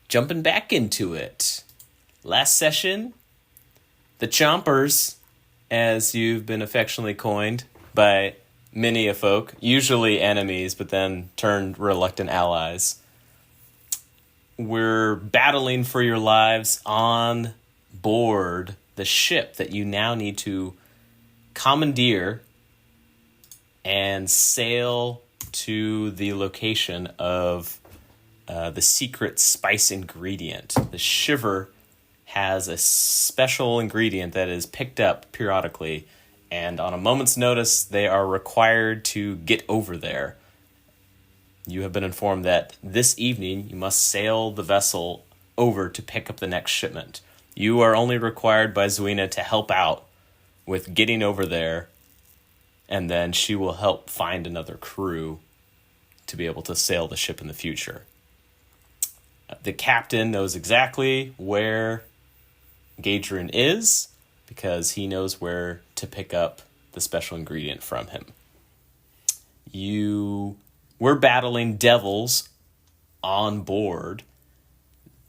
jumping back into it. Last session, the Chompers, as you've been affectionately coined by many a folk, usually enemies, but then turned reluctant allies, were battling for your lives on board the ship that you now need to commandeer and sail to the location of the secret spice ingredient. The Shiver has a special ingredient that is picked up periodically, and on a moment's notice, they are required to get over there. You have been informed that this evening you must sail the vessel over to pick up the next shipment. You are only required by Zuina to help out with getting over there, and then she will help find another crew to be able to sail the ship in the future. The captain knows exactly where Gadrian is because he knows where to pick up the special ingredient from him. You were battling devils on board.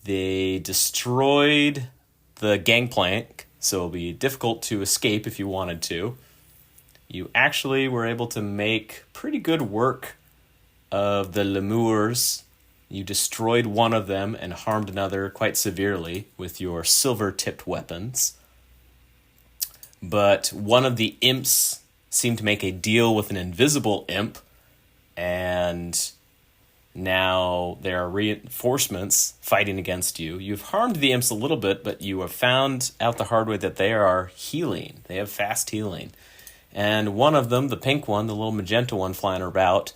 They destroyed the gangplank, so it'll be difficult to escape if you wanted to. You actually were able to make pretty good work of the lemurs. You destroyed one of them and harmed another quite severely with your silver-tipped weapons. But one of the imps seemed to make a deal with an invisible imp, and now there are reinforcements fighting against you. You've harmed the imps a little bit, but you have found out the hard way that they are healing. They have fast healing. And one of them, the pink one, the little magenta one flying about,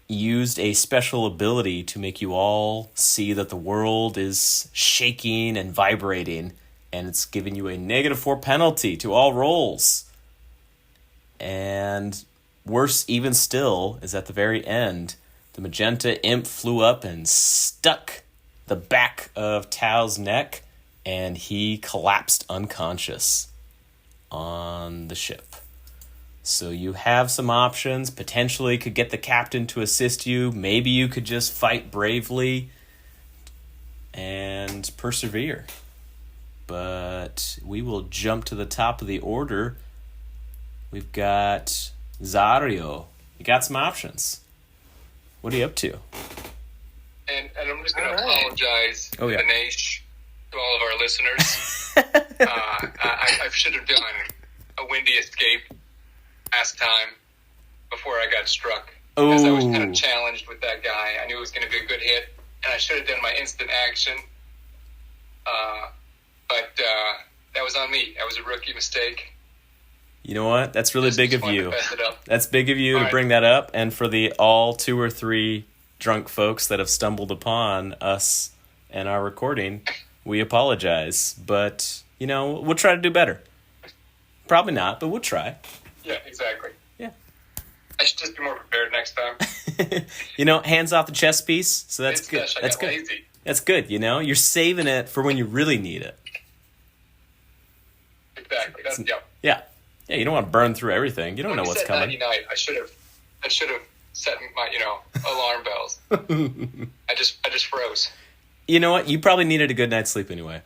used a special ability to make you all see that the world is shaking and vibrating, and it's giving you a -4 penalty to all rolls. And worse even still is at the very end, the magenta imp flew up and stuck the back of Tao's neck, and he collapsed unconscious on the ship. So you have some options. Potentially could get the captain to assist you. Maybe you could just fight bravely and persevere. But we will jump to the top of the order. We've got Zsario. You got some options. What are you up to? And I'm just going to apologize, Ganesh, to all of our listeners. I should have done a windy escape last time before I got struck. Because I was kind of challenged with that guy. I knew it was going to be a good hit, and I should have done my instant action. But that was on me. That was a rookie mistake. You know what? That's really big of you. That's big of you to bring that up. And for the all 2 or 3 drunk folks that have stumbled upon us and our recording, we apologize. But, we'll try to do better. Probably not, but we'll try. Yeah, exactly. Yeah. I should just be more prepared next time. Hands off the chess piece. So that's good. That's good. Lazy. That's good. You're saving it for when you really need it. Exactly. Yeah. Yeah, you don't want to burn through everything. You don't know what's coming. 99, I should have set my, alarm bells. I just froze. You know what? You probably needed a good night's sleep anyway.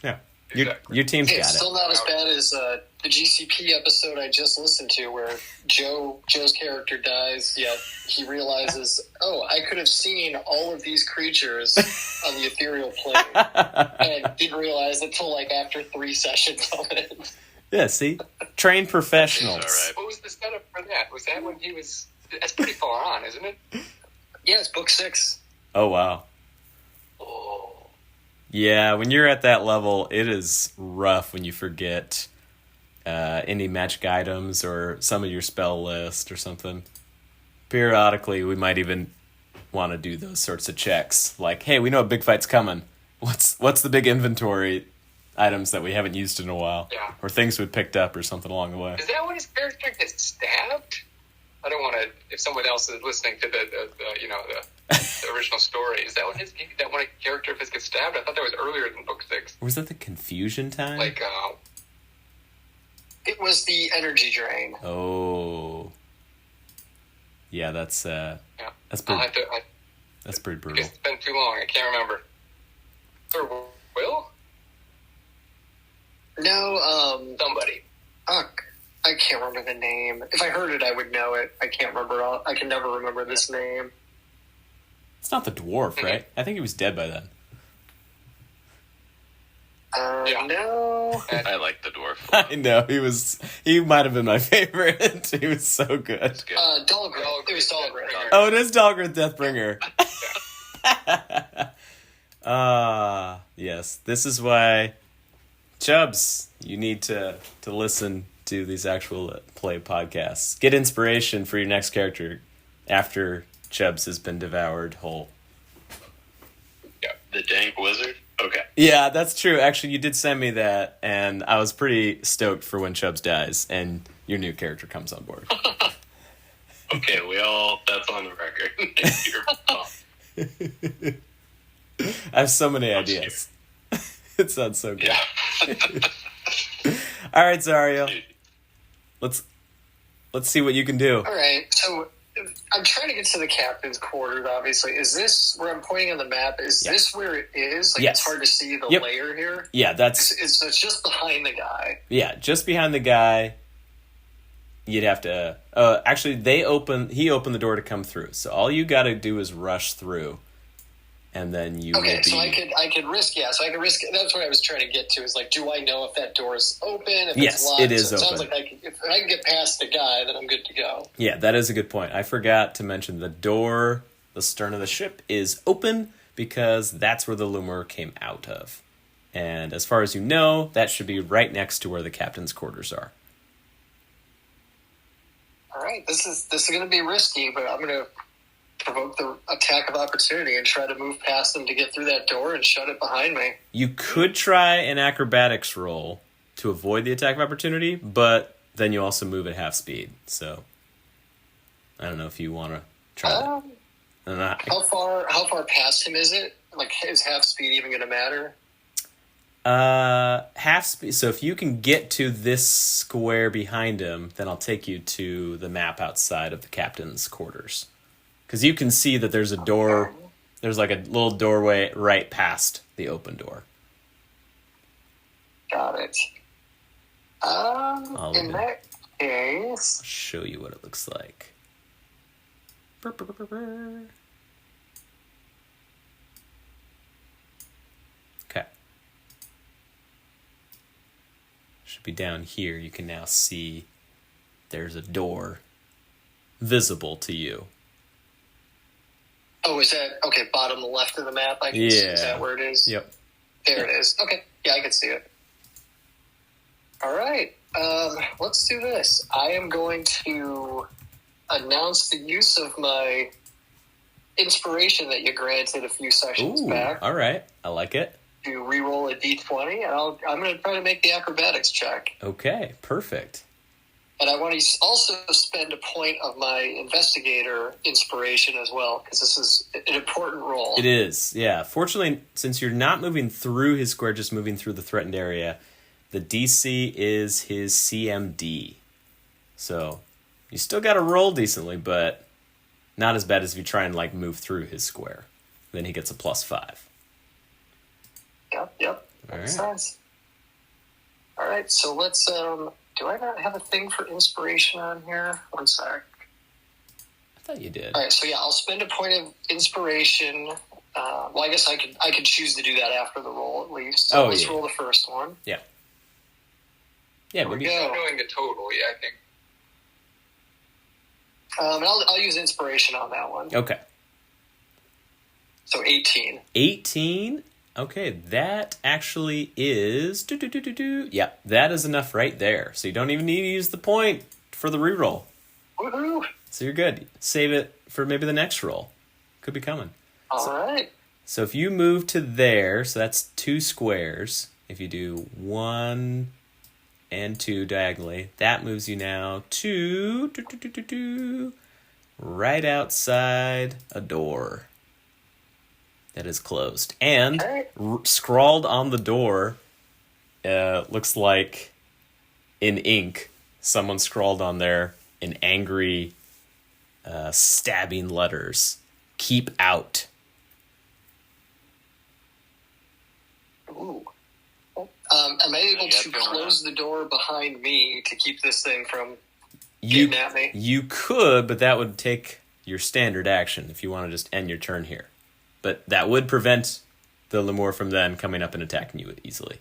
Yeah. Exactly. Your team's got it. It's still not as bad as the GCP episode I just listened to where Joe's character dies, yet he realizes, I could have seen all of these creatures on the ethereal plane and didn't realize it until after 3 sessions of it. Yeah, see? Trained professionals. Right. What was the setup for that? Was that when he was... That's pretty far on, isn't it? Yeah, it's book 6. Oh, wow. Oh. Yeah, when you're at that level, it is rough when you forget any magic items or some of your spell list or something. Periodically, we might even want to do those sorts of checks. Like, hey, we know a big fight's coming. What's the big inventory items that we haven't used in a while? Yeah. Or things we picked up or something along the way. Is that when his character gets stabbed? I don't want to... If someone else is listening to the original story, is that when a character of his gets stabbed? I thought that was earlier than book 6. Was that the confusion time? It was the energy drain. Oh. Yeah, that's pretty... That's pretty brutal. It's been too long. I can't remember. Or Will? No, Somebody. Fuck. I can't remember the name. If I heard it, I would know it. I can't remember. I can never remember this name. It's not the dwarf, right? I think he was dead by then. Yeah. No. I like the dwarf. I know, he might have been my favorite. He was so good. That's good. Dahlgren. It was Dahlgren. Oh, it is Dahlgren Deathbringer. Yes. This is why, Chubbs, you need to listen to these actual play podcasts. Get inspiration for your next character after Chubbs has been devoured whole. Yeah, the dank wizard? Okay. Yeah, that's true. Actually, you did send me that, and I was pretty stoked for when Chubbs dies and your new character comes on board. Okay, that's on the record. I have so many ideas. It sounds so good. Yeah. All right, Zsario. Let's see what you can do. All right, so I'm trying to get to the captain's quarters, obviously. Is this where I'm pointing on the map? Is this where it is? Like, yes. It's hard to see the layer here? Yeah, It's just behind the guy. Yeah, just behind the guy. You'd have to... actually, he opened the door to come through. So all you got to do is rush through. And then you Okay, will be... so I could risk, so I could risk... That's what I was trying to get to, is like, do I know if that door is open, if yes, it's locked? it is so it open. sounds like if I can get past the guy, then I'm good to go. Yeah, that is a good point. I forgot to mention the door, the stern of the ship, is open because that's where the loomer came out of. And as far as you know, that should be right next to where the captain's quarters are. All right, this is going to be risky, but I'm going to provoke the attack of opportunity and try to move past them to get through that door and shut it behind me. You could try an acrobatics roll to avoid the attack of opportunity, but then you also move at half speed. So I don't know if you want to try that. I don't know. How far past him is it? Like, is half speed even going to matter? Half speed. So if you can get to this square behind him, then I'll take you to the map outside of the captain's quarters. Because you can see that there's a door, there's like a little doorway right past the open door. Got it. In that case... I'll show you what it looks like. Okay. Should be down here. You can now see there's a door visible to you. Oh, is that... Okay, bottom left of the map, I can see. Is that where it is? Yep. There it is. Okay, yeah, I can see it. All right, let's do this. I am going to announce the use of my inspiration that you granted a few sessions back. All right, I like it. To re-roll a d20, and I'm going to try to make the acrobatics check. Okay, perfect. And I want to also spend a point of my investigator inspiration as well, because this is an important roll. It is, yeah. Fortunately, since you're not moving through his square, just moving through the threatened area, the DC is his CMD. So you still got to roll decently, but not as bad as if you try and like move through his square. Then he gets a +5. Yep. Makes sense. All right, so let's... do I not have a thing for inspiration on here? One sec. I thought you did. All right, so yeah, I'll spend a point of inspiration. Well, I guess I could choose to do that after the roll at least. So let's roll the first one. Yeah. Yeah, maybe. Knowing the total, I think. And I'll use inspiration on that one. Okay. So 18. 18? Okay, that actually is... Yeah, that is enough right there. So you don't even need to use the point for the reroll. Woohoo! So you're good. Save it for maybe the next roll. Could be coming. All right. So if you move to there, so that's 2 squares. If you do 1 and 2 diagonally, that moves you now to right outside a door that is closed. And scrawled on the door, looks like in ink, someone scrawled on there in angry, stabbing letters, "Keep out." Am I able to close the door behind me to keep this thing from getting at me? You could, but that would take your standard action if you want to just end your turn here. But that would prevent the Lemur from then coming up and attacking you easily.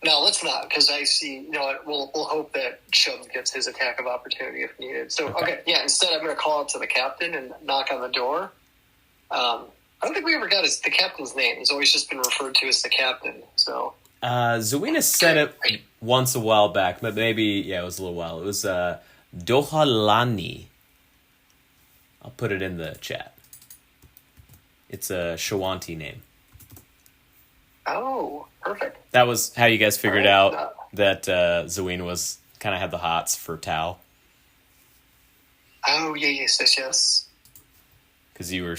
No, let's not, because I see, you know what, we'll hope that Chubbs gets his attack of opportunity if needed. So, okay, instead I'm going to call out to the captain and knock on the door. I don't think we ever got the captain's name. He's always just been referred to as the captain, so... Zawina said it once a while back, but maybe, it was a little while. It was Dohalani. I'll put it in the chat. It's a Shawanti name. Oh, perfect. That was how you guys figured out that Zawina was kind of had the hots for Tau. Oh, yes. Because you were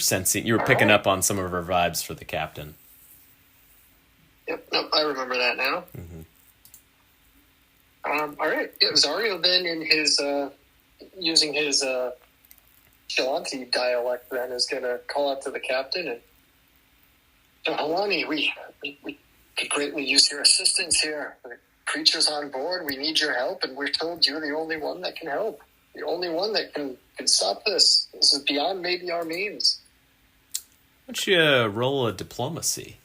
picking up on some of her vibes for the captain. Yep, nope, I remember that now. Mm-hmm. All right, Zsario then in his using his Shawanti dialect then is going to call out to the captain and Alani, we could greatly use your assistance here. The creature's on board. We need your help, and we're told you're the only one that can help. The only one that can stop this. This is beyond maybe our means. Why don't you roll a diplomacy?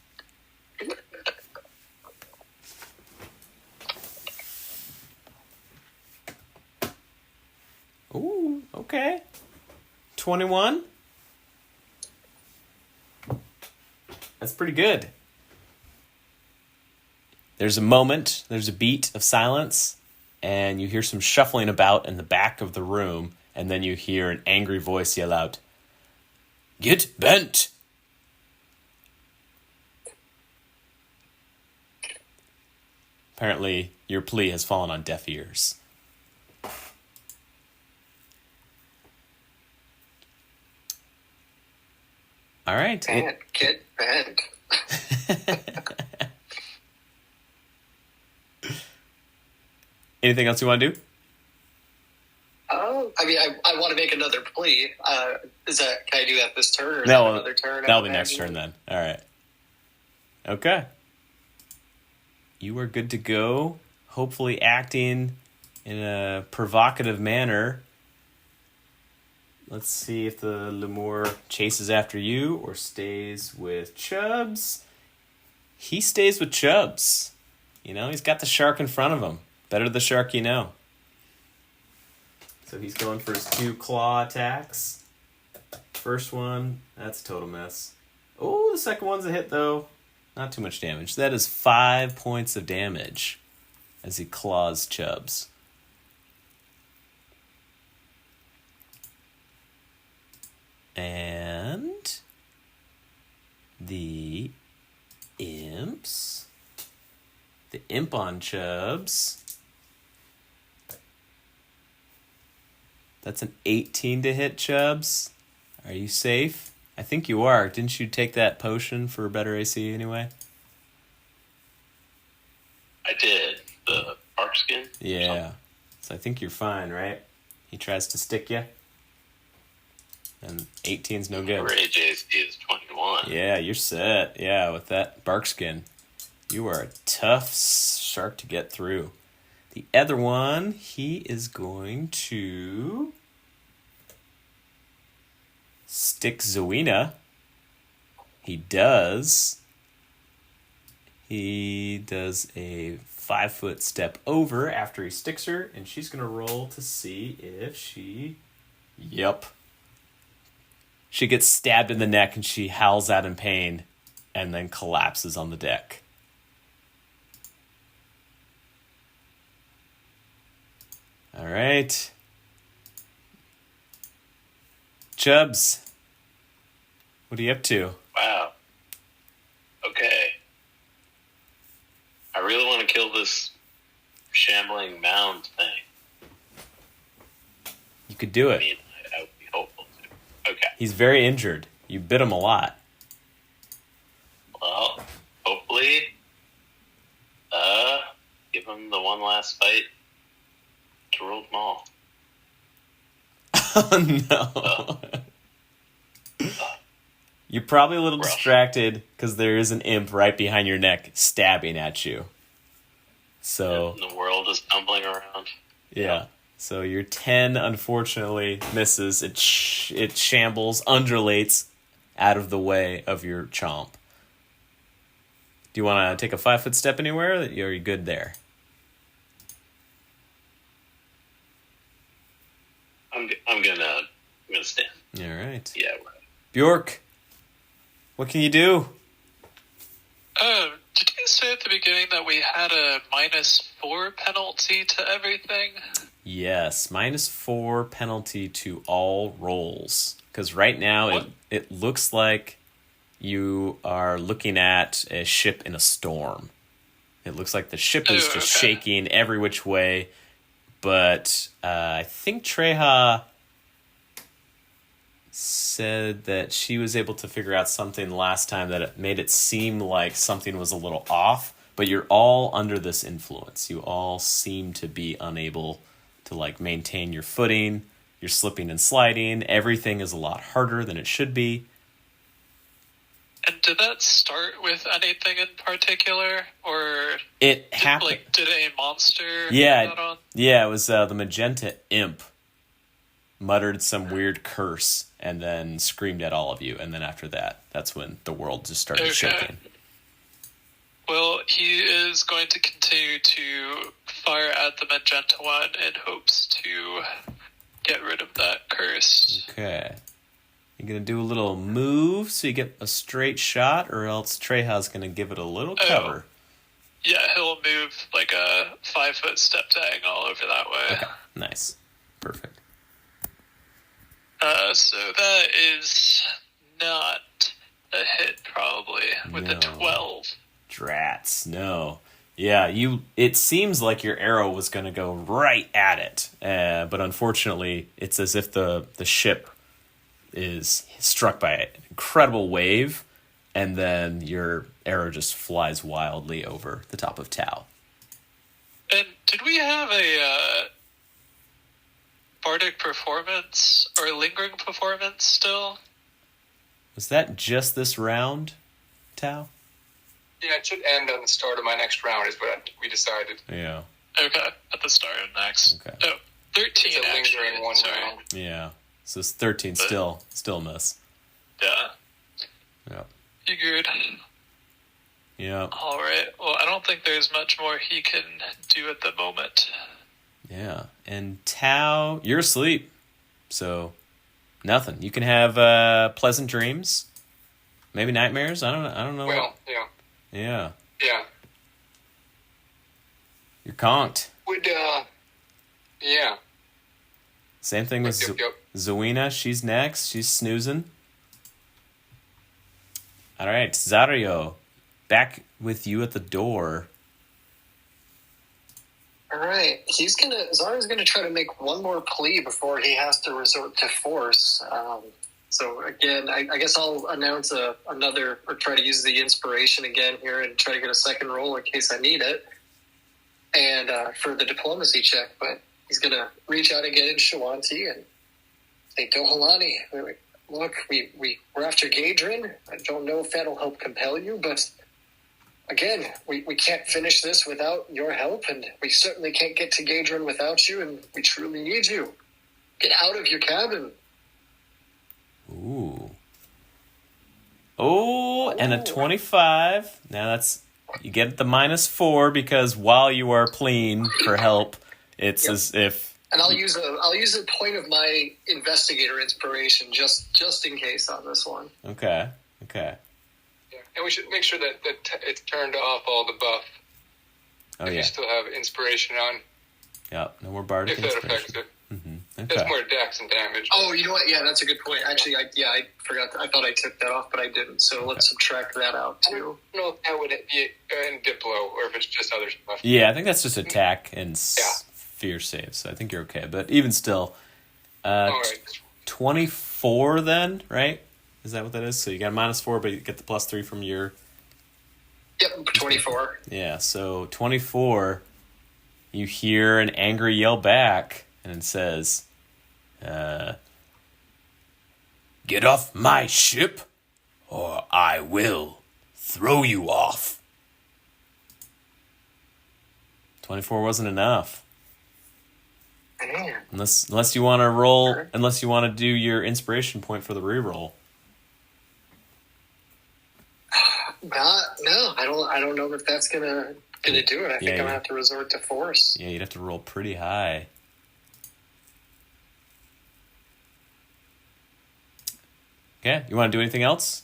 Ooh, okay. 21? That's pretty good. There's a moment, there's a beat of silence, and you hear some shuffling about in the back of the room, and then you hear an angry voice yell out, "Get bent!" Apparently, your plea has fallen on deaf ears. All right. Get bent. Anything else you want to do? I mean, I want to make another plea. Can I do that this turn? Or No, another turn? That'll be next turn then. All right. Okay. You are good to go. Hopefully acting in a provocative manner. Let's see if the Lemur chases after you or stays with Chubbs. He stays with Chubbs. You know, he's got the shark in front of him. Better the shark you know. So he's going for his 2 claw attacks. First one, that's a total mess. Oh, the second one's a hit, though. Not too much damage. That is 5 points of damage as he claws Chubbs. And the imps. The imp on Chubbs. That's an 18 to hit, Chubbs. Are you safe? I think you are. Didn't you take that potion for better AC anyway? I did. The bark skin? Yeah. So I think you're fine, right? He tries to stick you. And 18's no good. Rage AC is 21. Yeah, you're set. Yeah, with that bark skin. You are a tough shark to get through. The other one, he is going to stick Zawina. He does. He does a 5-foot step over after he sticks her, and she's going to roll to see if she... Yep. She gets stabbed in the neck, and she howls out in pain, and then collapses on the deck. All right. Chubbs, what are you up to? Wow. Okay. I really want to kill this shambling mound thing. You could do it. I mean, I would be hopeful to. Okay. He's very injured. You bit him a lot. Well, hopefully, give him the one last fight to rule them all. Oh, no. You're probably a little distracted because there is an imp right behind your neck stabbing at you. So the world is tumbling around. Yeah. So your 10 unfortunately misses. It shambles, undulates out of the way of your chomp. Do you want to take a 5-foot step anywhere? Or are you good there? I'm gonna stand. All right. Yeah. Bjork, what can you do? Did you say at the beginning that we had a -4 penalty to everything? Yes, -4 penalty to all rolls. Because right now it looks like you are looking at a ship in a storm. It looks like the ship is just shaking every which way. But I think Treha said that she was able to figure out something last time that it made it seem like something was a little off. But you're all under this influence. You all seem to be unable to maintain your footing. You're slipping and sliding. Everything is a lot harder than it should be. And did that start with anything in particular, or it happened? Did a monster? Yeah, it was the magenta imp muttered some weird curse and then screamed at all of you. And then after that, that's when the world just started shaking. Well, he is going to continue to fire at the magenta one in hopes to get rid of that curse. Okay. You're going to do a little move so you get a straight shot, or else Treha's going to give it a little cover. Yeah, he'll move like a 5-foot step diagonal over that way. Okay, nice. Perfect. So that is not a hit, probably, with a 12. Drats, no. Yeah, it seems like your arrow was going to go right at it, but unfortunately, it's as if the ship is struck by an incredible wave, and then your arrow just flies wildly over the top of Tau. And did we have a bardic performance or lingering performance still? Was that just this round, Tau? Yeah, it should end on the start of my next round is what we decided. Yeah. Okay, at the start of next. Okay. Oh, 13 it's a actually. lingering one round. Yeah. So it's 13 still miss. Yeah. Yeah. Figured. Yeah. All right. Well, I don't think there's much more he can do at the moment. Yeah. And Tau, you're asleep. So nothing. You can have pleasant dreams. Maybe nightmares. I don't know. Well, yeah. Yeah. Yeah. You're conked. Yeah. Same thing with Zoena. She's next. She's snoozing. All right, Zsario, back with you at the door. All right, Zario's gonna try to make one more plea before he has to resort to force. So again, I guess I'll announce another, or try to use the inspiration again here and try to get a second roll in case I need it. And for the diplomacy check, but he's gonna reach out again in Shawanti and say, Dohalani, look, we're after Gadrin. I don't know if that'll help compel you, but again, we can't finish this without your help, and we certainly can't get to Gadrin without you, and we truly need you. Get out of your cabin. Ooh. Oh, and a 25. Now that's, you get the -4 because while you are pleading for help, it's as if. And I'll use a point of my investigator inspiration just in case on this one. Okay. Yeah. And we should make sure that it's turned off all the buff. Oh, if yeah. you still have inspiration on. Yeah, no more bardic if that inspiration. affects it. Mm-hmm. That's Okay. more dex and damage. Oh, you know what? Yeah, that's a good point. Actually, I forgot. I thought I took that off, but I didn't. So let's subtract that out, I too. don't know if that would be in Diplo or if it's just other stuff. Yeah, I think that's just attack and fear saves. So I think you're okay. But even still, All right. 24 then, right? Is that what that is? So you got a -4, but you get the +3 from your... Yep, 24. Yeah, so 24, you hear an angry yell back, and it says, Get off my ship, or I will throw you off. 24 wasn't enough. Man. Unless you want to roll, unless you want to do your inspiration point for the reroll. No, I don't know if that's gonna do it. I think I'm gonna have to resort to force. Yeah, you'd have to roll pretty high. Okay, you want to do anything else?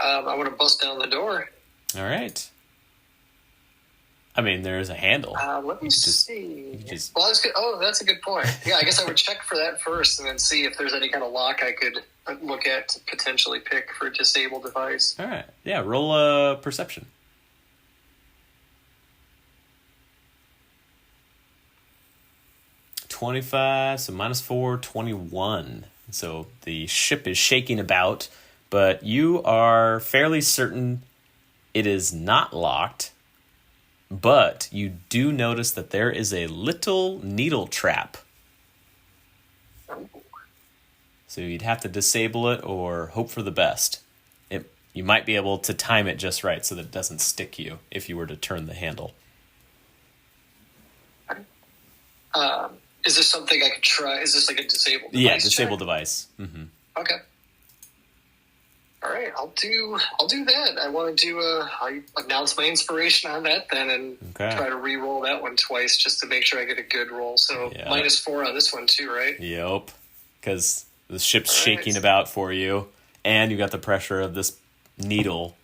I want to bust down the door. All right. I mean, there is a handle. Let me see. Well, that's a good point. Yeah, I guess I would check for that first and then see if there's any kind of lock I could look at to potentially pick for a disabled device. All right. Yeah, roll a perception. 25, so -4, 21. So the ship is shaking about, but you are fairly certain it is not locked. But you do notice that there is a little needle trap. So you'd have to disable it or hope for the best. You might be able to time it just right so that it doesn't stick you if you were to turn the handle. Is this something I could try? Is this like a disabled device? Yeah, disabled device. Mm-hmm. Okay. All right, I'll do that. I want to I announce my inspiration on that then and try to re-roll that one twice just to make sure I get a good roll. So -4 on this one too, right? Yep, because the ship's shaking about for you, and you got the pressure of this needle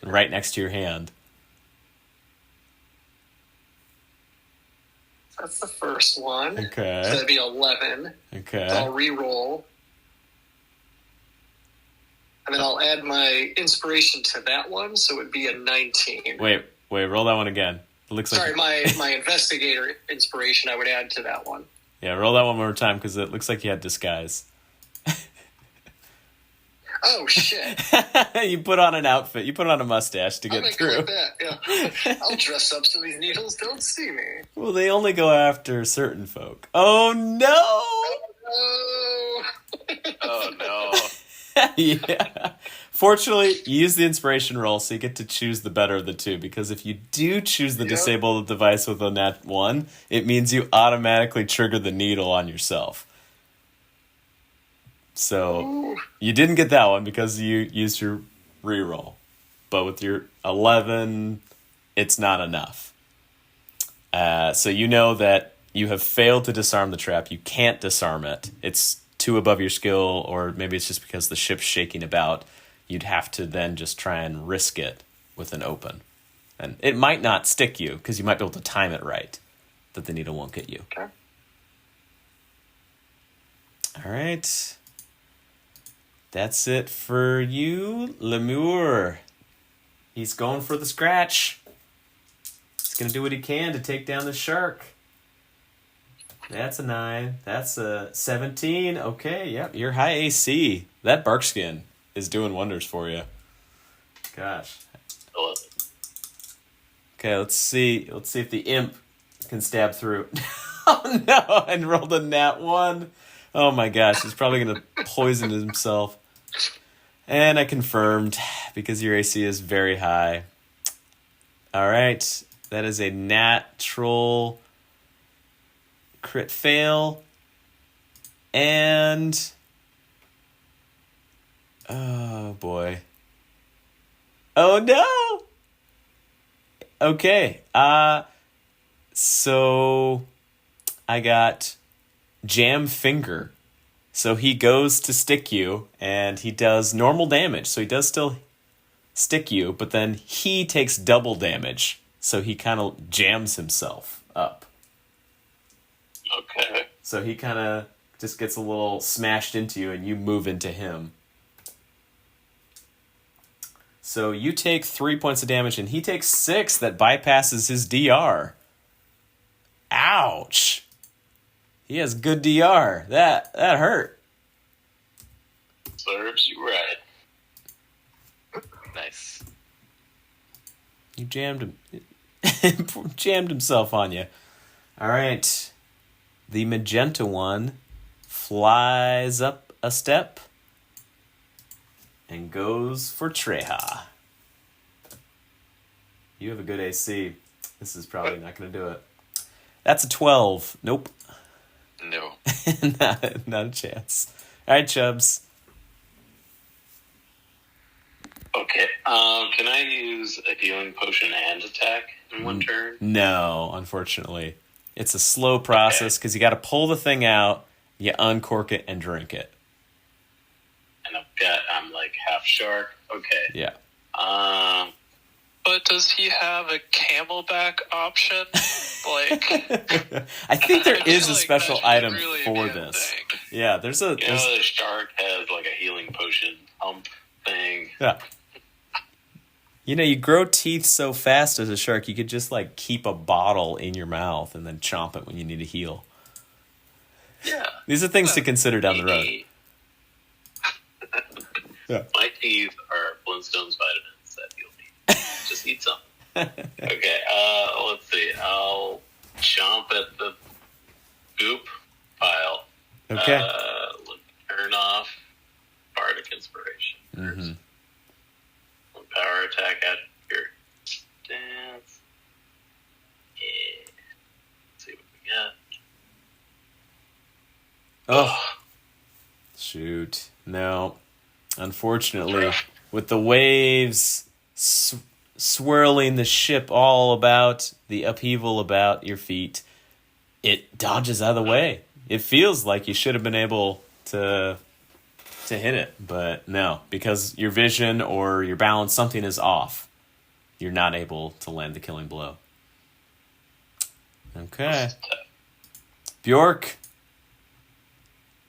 right next to your hand. That's the first one. Okay. So that'd be 11. Okay. So I'll re-roll. And then I'll add my inspiration to that one, so it would be a 19. Wait, roll that one again. It looks Sorry, my investigator inspiration I would add to that one. Yeah, roll that one more time, because it looks like you had disguise. Oh, shit. You put on an outfit. You put on a mustache to get through. Like that, yeah. I'll dress up so these needles don't see me. Well, they only go after certain folk. Oh, no! Oh, no. Yeah. Fortunately, you use the inspiration roll, so you get to choose the better of the two, because if you do choose the disabled device with a nat 1, it means you automatically trigger the needle on yourself. So you didn't get that one because you used your reroll. But with your 11, it's not enough. So you know that you have failed to disarm the trap. You can't disarm it. It's too above your skill, or maybe it's just because the ship's shaking about. You'd have to then just try and risk it with an open. And it might not stick you, because you might be able to time it right, that the needle won't get you. Okay. All right. That's it for you, Lemur. He's going for the scratch. He's going to do what he can to take down the shark. That's a 9. That's a 17. Okay, yep, you're high AC. That bark skin is doing wonders for you. Gosh. Okay, let's see if the imp can stab through. Oh no, and rolled a nat 1. Oh my gosh, he's probably going to poison himself. And I confirmed, because your AC is very high. All right, that is a natural crit fail. And oh boy. Oh no! Okay, so I got Jam Finger. So he goes to stick you, and he does normal damage. So he does still stick you, but then he takes double damage. So he kind of jams himself up. Okay. So he kind of just gets a little smashed into you, and you move into him. So you take 3 points of damage, and he takes 6 that bypasses his DR. Ouch! He has good DR. That hurt. Serves you right. Nice. You jammed him. Jammed himself on you. All right. The magenta one flies up a step and goes for Treha. You have a good AC. This is probably not going to do it. That's a 12. Nope. No. not a chance. All right, Chubbs. Okay. Can I use a healing potion and attack in one turn? No, unfortunately. It's a slow process because you got to pull the thing out, you uncork it, and drink it. And I'm like half shark. Okay. Yeah. But does he have a camelback option? I think there is a like special that should item really for be a this. thing. Yeah, there's a... You know, the shark has like a healing potion pump thing. Yeah. You know, you grow teeth so fast as a shark, you could just, like, keep a bottle in your mouth and then chomp it when you need to heal. Yeah. These are things to consider down the road. Yeah. My teeth are Flintstones vitamins that you'll need. Just eat some. Okay, let's see. I'll chomp at the goop pile. Okay. Turn off Bardic Inspiration. Mm-hmm. Power attack at your stance. Yeah. Let's see what we got. Oh. Shoot. No. Unfortunately, with the waves swirling the ship all about, the upheaval about your feet, it dodges out of the way. It feels like you should have been able to hit it, but no, because your vision or your balance, something is off. You're not able to land the killing blow. Okay. Bjork.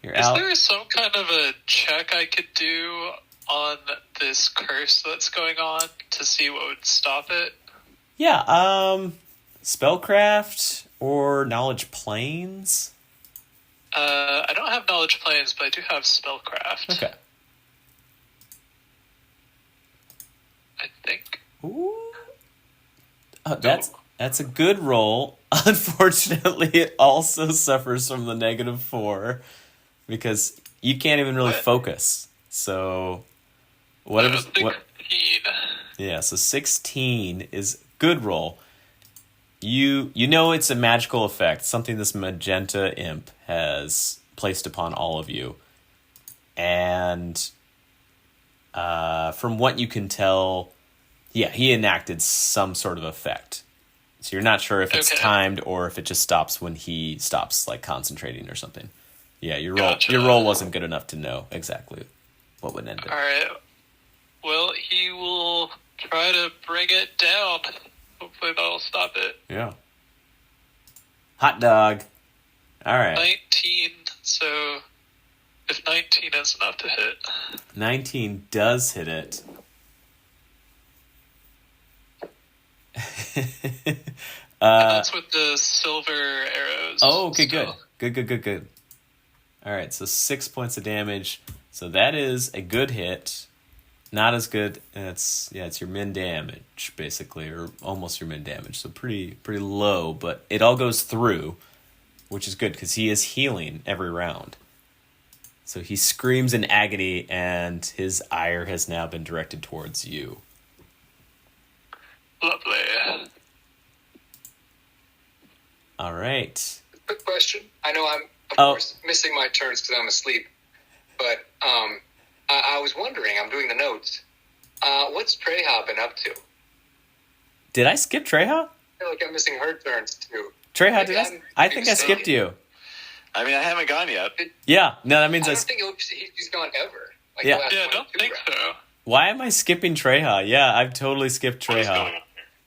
You're out. Is there some kind of a check I could do on this curse that's going on to see what would stop it? Yeah, spellcraft or knowledge planes? I don't have knowledge planes, but I do have spellcraft. Okay. I think. Ooh. That's a good roll. Unfortunately, it also suffers from the -4 because you can't even really focus. So whatever. 16. Yeah, so 16 is good roll. You know it's a magical effect, something this magenta imp has placed upon all of you. And from what you can tell, yeah, he enacted some sort of effect. So you're not sure if it's timed or if it just stops when he stops like concentrating or something. Yeah, your roll wasn't good enough to know exactly what would end it. All right. Well, he will try to bring it down. Hopefully that'll stop it. Yeah. Hot dog. All right. 19. So if 19 is enough to hit. 19 does hit it. That's with the silver arrows. Oh, okay, good. Good. All right, so 6 points of damage. So that is a good hit. Not as good. It's your min damage basically, or almost your min damage. So pretty low, but it all goes through, which is good because he is healing every round. So he screams in agony, and his ire has now been directed towards you. Lovely. All right. Quick question. I know I'm, of course, missing my turns because I'm asleep. But I was wondering, I'm doing the notes. What's Treha been up to? Did I skip Treha? I feel like I'm missing her turns, too. Treha, did I think I skipped you. I mean, I haven't gone yet. Yeah, no, that means I don't think he's gone ever. Like Yeah, I don't think so. Why am I skipping Treha? Yeah, I've totally skipped Treha.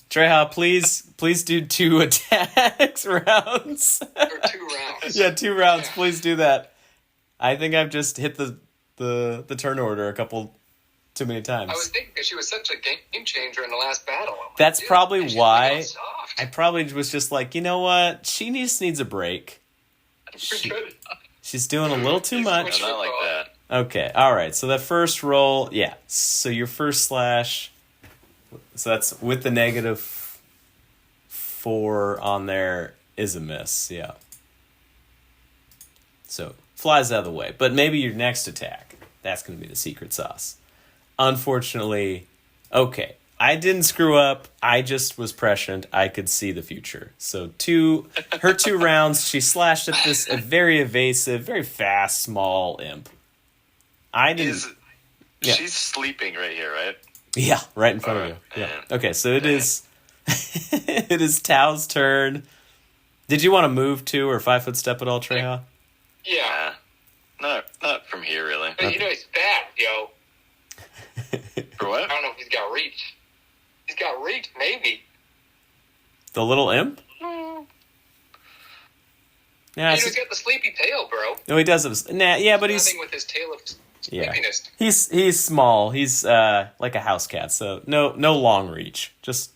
Treha, please do 2 attacks rounds. Or 2 rounds. Yeah, 2 rounds. Yeah. Please do that. I think I've just hit the turn order a couple too many times. I was thinking because she was such a game changer in the last battle. That's probably why. I probably was just like, you know what? She needs a break. She's doing a little too much. Not like that. Okay, all right. So that first roll, yeah. So your first slash. So that's with the -4 on there is a miss. Yeah. So flies out of the way, but maybe your next attack. That's going to be the secret sauce. unfortunately, okay. I didn't screw up. I just was prescient. I could see the future. So her 2 rounds, she slashed at this a very evasive, very fast, small imp. I didn't. She's sleeping right here, right? Yeah, right in front of you. Yeah. Okay, so it is. It is Tao's turn. Did you want to move to or 5-foot step at all, Treja? Yeah. Not from here, really. But he's fat, yo. For what? I don't know if he's got reach. He's got reach, maybe. The little imp? Yeah, He's got the sleepy tail, bro. No, he does. But he's nothing with his tail of sleepiness. He's small. He's like a house cat, so no long reach. Just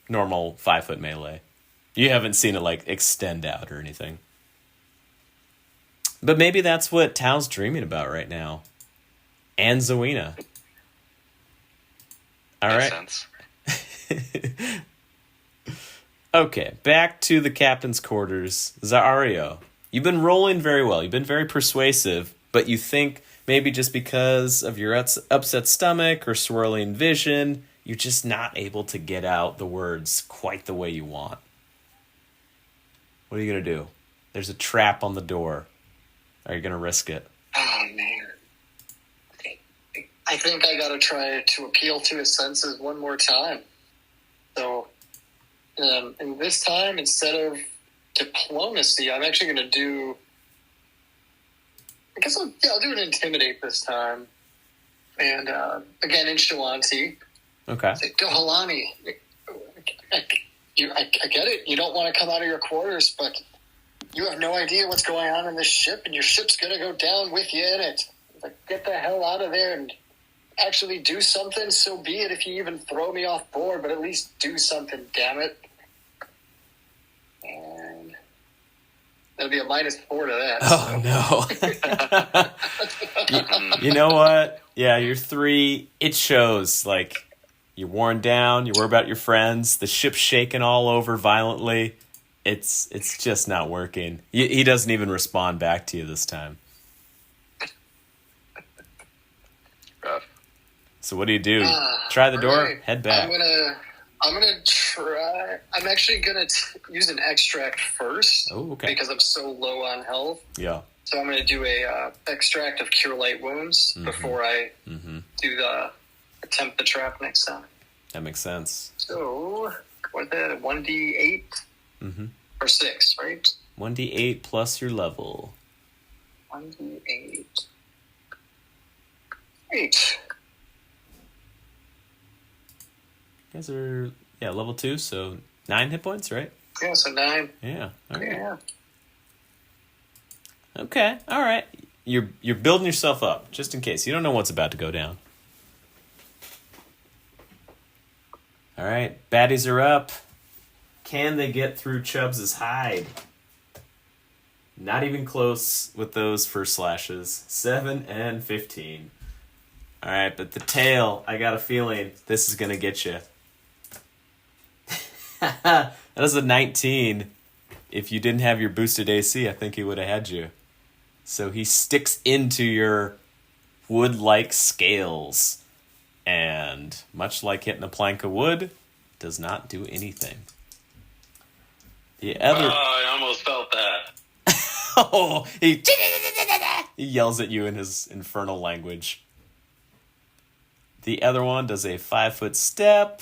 normal 5-foot melee. You haven't seen it like extend out or anything. But maybe that's what Tao's dreaming about right now. And Zawina. All right. Makes sense. Okay, back to the captain's quarters. Zsario, you've been rolling very well. You've been very persuasive, but you think maybe just because of your upset stomach or swirling vision, you're just not able to get out the words quite the way you want. What are you going to do? There's a trap on the door. Are you going to risk it? Oh, man. I think I got to try to appeal to his senses one more time. So, and this time, instead of diplomacy, I'm actually going to do... I guess I'll do an intimidate this time. And, again, in Shawanti. Okay. Say, Gohalani, I get it. You don't want to come out of your quarters, but you have no idea what's going on in this ship, and your ship's going to go down with you in it. Like, get the hell out of there and actually do something. So be it if you even throw me off board, but at least do something, damn it. And that'll be a -4 to that. Oh, no. You know what? Yeah, you're 3. It shows, like, you're worn down, you worry about your friends, the ship's shaking all over violently. It's just not working. He doesn't even respond back to you this time. Rough. So what do you do? Try the door, right. head back. I'm gonna try. I'm actually gonna use an extract first. Oh, okay. Because I'm so low on health. Yeah. So I'm gonna do a extract of Cure Light Wounds before I attempt the trap next time. That makes sense. So what's that? 1d8 or 6, right? 1d8 plus your level. 1d8. 8. You guys are level 2, so 9 hit points, right? Yeah, so 9. Yeah. Okay. Yeah. Okay. All right. You're building yourself up just in case. You don't know what's about to go down. All right. Baddies are up. Can they get through Chubbs' hide? Not even close with those first slashes. 7 and 15. All right, but the tail, I got a feeling this is going to get you. That was a 19. If you didn't have your boosted AC, I think he would have had you. So he sticks into your wood-like scales. And much like hitting a plank of wood, does not do anything. The other... Oh, I almost felt that. Oh, he yells at you in his infernal language. The other one does a 5-foot step,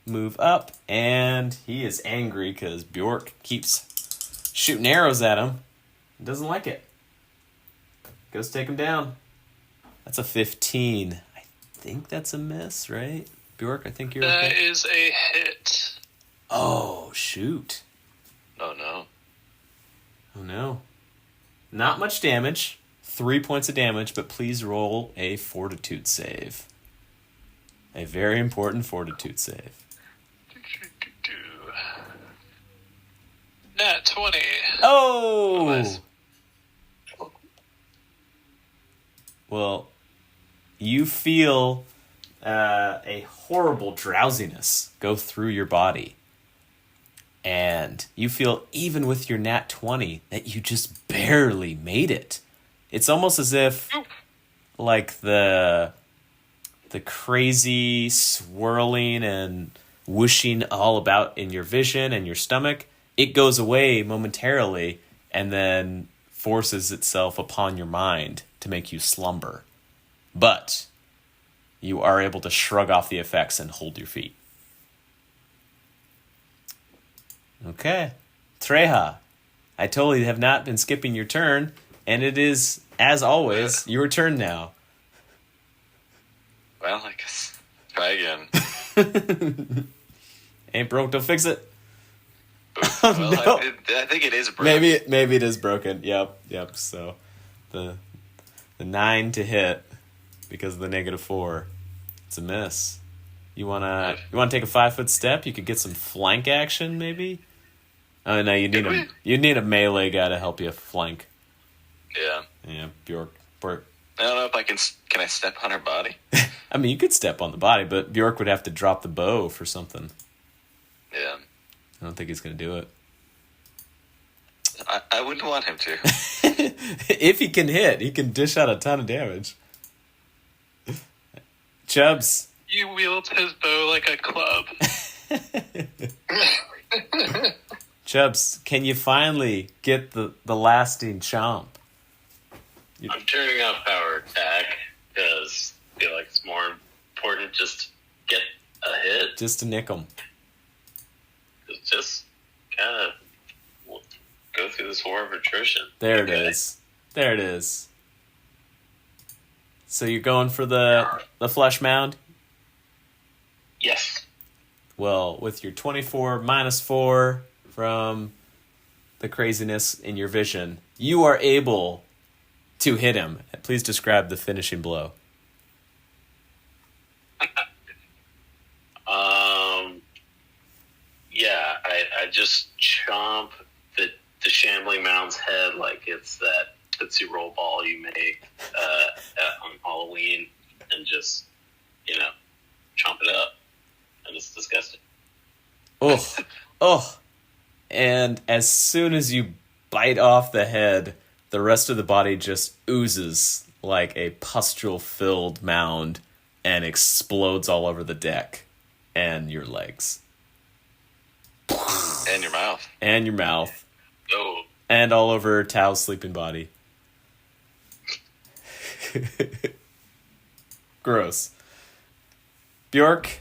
move up, and he is angry because Bjork keeps shooting arrows at him. He doesn't like it. Goes take him down. That's a 15. I think that's a miss, right? Bjork, I think you're okay. That is a hit. Oh, shoot. Oh, no. Oh, no. Not much damage. 3 points of damage, but please roll a fortitude save. A very important fortitude save. Nat 20. Oh! Nice. Well, you feel a horrible drowsiness go through your body. And you feel, even with your nat 20, that you just barely made it. It's almost as if, like, the the crazy swirling and whooshing all about in your vision and your stomach, it goes away momentarily and then forces itself upon your mind to make you slumber. But you are able to shrug off the effects and hold your feet. Okay. Treja, I totally have not been skipping your turn, and it is, as always, your turn now. Well, I guess try again. Ain't broke, don't fix it. Well, no. I think it is broken. Maybe it is broken. Yep. So the 9 to hit because of the -4. It's a miss. You wanna take a 5-foot step? You could get some flank action, maybe. Oh no, you need a melee guy to help you flank. Yeah, Bjork. I don't know if I can I step on her body? I mean, you could step on the body, but Bjork would have to drop the bow for something. Yeah. I don't think he's going to do it. I wouldn't want him to. If he can hit, he can dish out a ton of damage. Chubbs. He wields his bow like a club. Chubbs, can you finally get the lasting chomp? I'm turning off power attack because I feel like it's more important just to get a hit. Just to nick him. Just kind of go through this war of attrition. There it is. So you're going for the flesh mound? Yes. Well, with your 24 -4 from the craziness in your vision, you are able to hit him. Please describe the finishing blow. Yeah, I just chomp the shambling mound's head like it's that Tootsie Roll ball you make on Halloween, and just, chomp it up. And it's disgusting. Oh. And as soon as you bite off the head, the rest of the body just oozes like a pustule-filled mound and explodes all over the deck and your legs. And your mouth. And your mouth. Oh. And all over Tao's sleeping body. Gross. Bjork,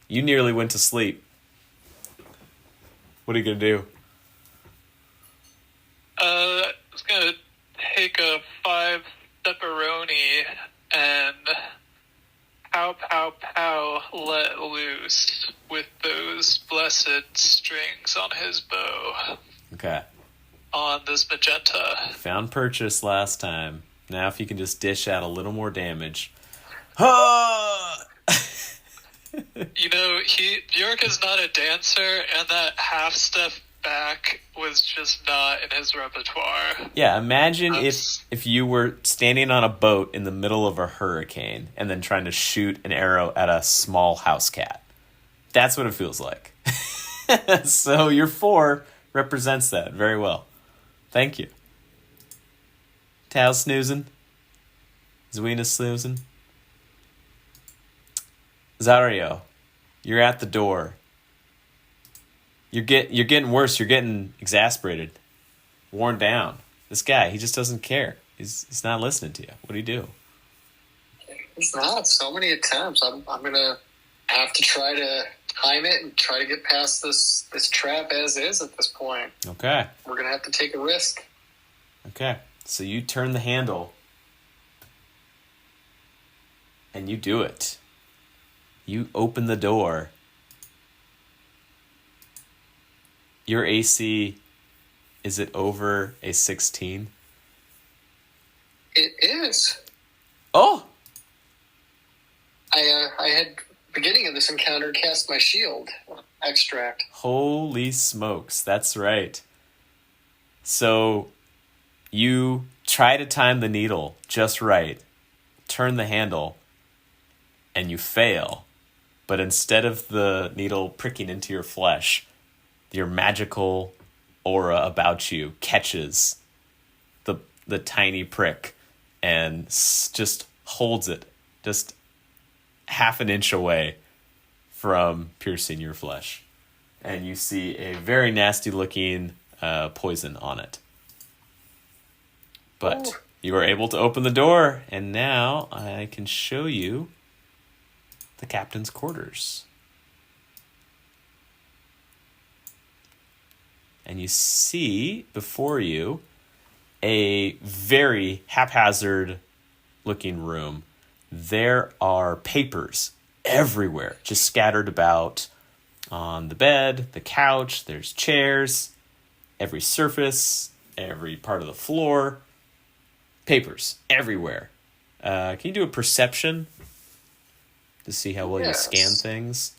you nearly went to sleep. What are you going to do? I was going to take a 5-stepperoni and pow, pow, pow, let loose with those blessed strings on his bow. Okay. On this magenta. Found purchase last time. Now if you can just dish out a little more damage. Bjork is not a dancer, and that half step back was just not in his repertoire. Yeah, imagine if you were standing on a boat in the middle of a hurricane and then trying to shoot an arrow at a small house cat. That's what it feels like. So your 4 represents that very well. Thank you. Tao snoozing. Zwina snoozing. Zsario, you're at the door. You're getting worse. You're getting exasperated, worn down. This guy, he just doesn't care. He's not listening to you. What do you do? He's not. So many attempts. I'm gonna have to try to time it and try to get past this trap as is at this point. Okay. We're gonna have to take a risk. Okay. So you turn the handle, and you do it. You open the door. Your AC, is it over a 16? It is. Oh! I had, beginning of this encounter, cast my shield extract. Holy smokes, that's right. So you try to time the needle just right, turn the handle, and you fail. But instead of the needle pricking into your flesh, your magical aura about you catches the tiny prick and just holds it just half an inch away from piercing your flesh. And you see a very nasty looking poison on it. But you are able to open the door, and now I can show you the captain's quarters. And you see before you a very haphazard looking room. There are papers everywhere, just scattered about on the bed, the couch, there's chairs, every surface, every part of the floor. Papers everywhere. Can you do a perception to see how well you scan things?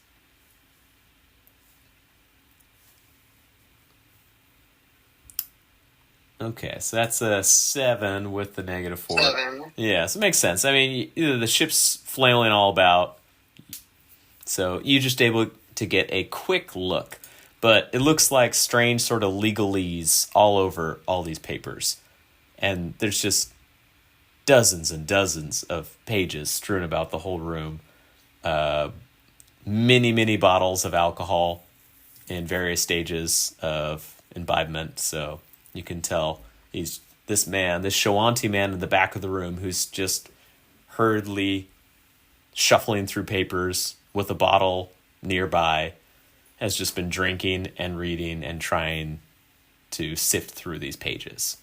Okay, so that's a 7 with the -4. 7. Yeah, so it makes sense. I mean, the ship's flailing all about, so you're just able to get a quick look. But it looks like strange sort of legalese all over all these papers. And there's just dozens and dozens of pages strewn about the whole room. Many bottles of alcohol in various stages of imbibement. So you can tell he's this Shoanti man in the back of the room who's just hurriedly shuffling through papers with a bottle nearby, has just been drinking and reading and trying to sift through these pages.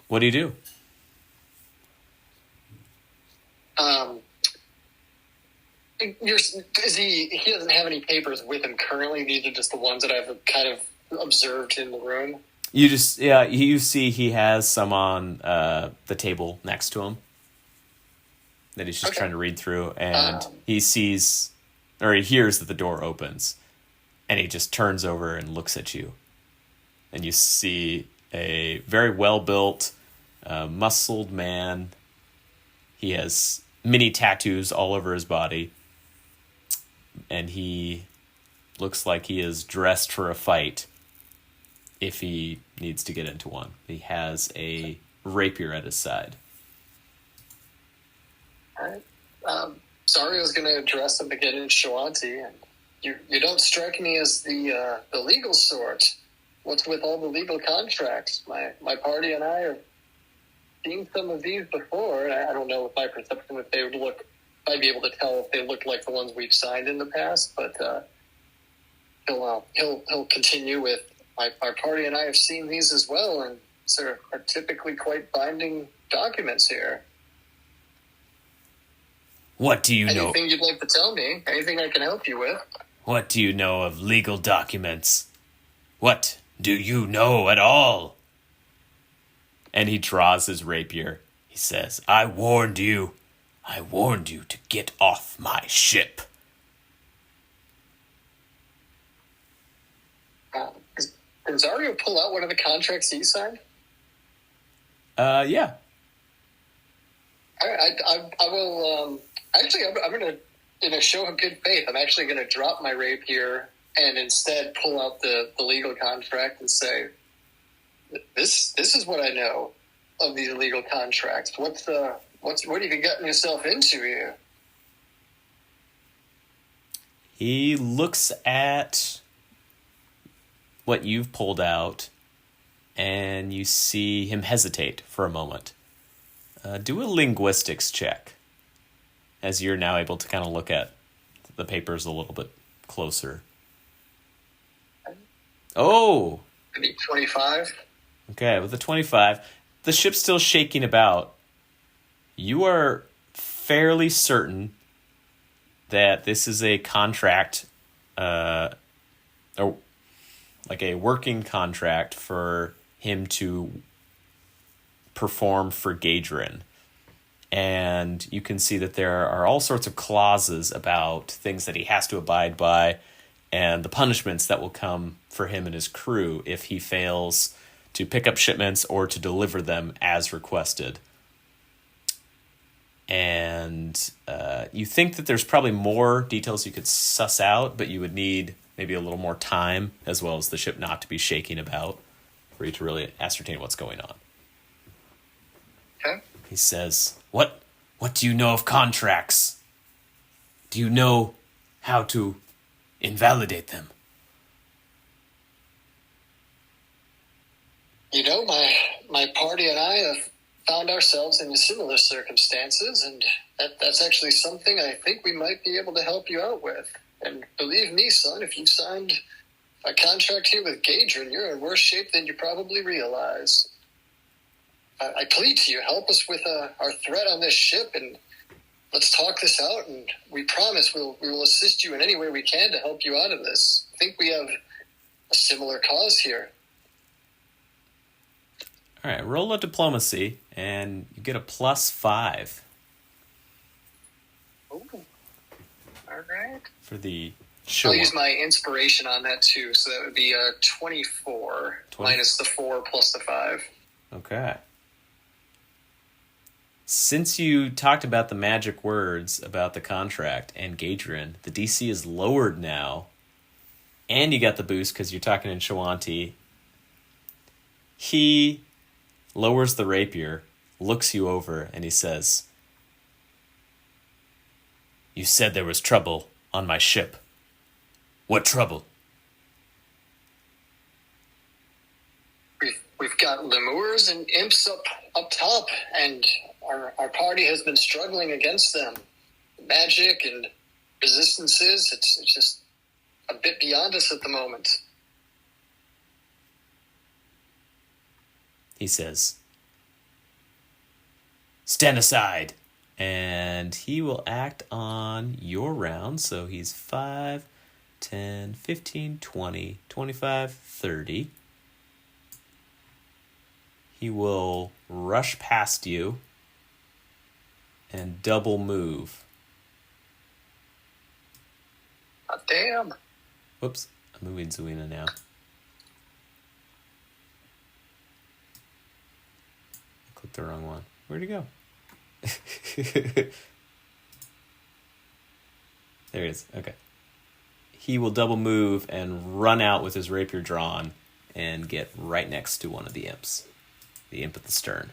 What do you do? He doesn't have any papers with him currently. These are just the ones that I've kind of observed in the room. You see he has some on the table next to him that he's just trying to read through, and he sees, or he hears that the door opens, and he just turns over and looks at you. And you see a very well-built, muscled man. He has many tattoos all over his body, and he looks like he is dressed for a fight if he needs to get into one. He has a rapier at his side. All right. Zario's going to address him again in Shoanti, and you don't strike me as the legal sort. What's with all the legal contracts? My party and I have seen some of these before, and I don't know if my perception if they would look. I'd be able to tell if they looked like the ones we've signed in the past, but he'll continue with my party and I have seen these as well, and sort of are typically quite binding documents here. What do you know? Anything you'd like to tell me? Anything I can help you with? What do you know of legal documents? What do you know at all? And he draws his rapier. He says, I warned you to get off my ship. Did Zsario pull out one of the contracts he signed? Yeah. I will. Actually, I'm going to, in a show of good faith, I'm actually going to drop my rapier and instead pull out the legal contract and say, "This is what I know of these legal contracts. What have you gotten yourself into here?" He looks at what you've pulled out, and you see him hesitate for a moment. Do a linguistics check, as you're now able to kind of look at the papers a little bit closer. Oh! Maybe 25. Okay, with the 25, the ship's still shaking about. You are fairly certain that this is a contract, or like a working contract for him to perform for Gadrin. And you can see that there are all sorts of clauses about things that he has to abide by and the punishments that will come for him and his crew if he fails to pick up shipments or to deliver them as requested. And you think that there's probably more details you could suss out, but you would need maybe a little more time, as well as the ship not to be shaking about, for you to really ascertain what's going on. Okay. He says, What do you know of contracts? Do you know how to invalidate them? You know, my party and I have found ourselves in similar circumstances, and that's actually something I think we might be able to help you out with. And believe me, son, if you've signed a contract here with Gadrin, you're in worse shape than you probably realize. I plead to you, help us with our threat on this ship, and let's talk this out, and we promise we will assist you in any way we can to help you out of this. I think we have a similar cause here. All right, roll a diplomacy, and you get a +5. Ooh. All right. For the show. I'll use my inspiration on that, too, so that would be 24 minus the 4 plus the 5. Okay. Since you talked about the magic words about the contract and Gadrin, the DC is lowered now, and you got the boost because you're talking in Shawanti. He lowers the rapier, looks you over, and he says, You said there was trouble on my ship. What trouble? We've got lemurs and imps up top, and our party has been struggling against them. Magic and resistances, it's just a bit beyond us at the moment. He says, Stand aside. And he will act on your round. So he's 5, 10, 15, 20, 25, 30. He will rush past you and double move. Oh, damn. Whoops, I'm moving Zuina now. I clicked the wrong one. Where'd he go? There he is. Okay. He will double move and run out with his rapier drawn and get right next to one of the imps. The imp at the stern.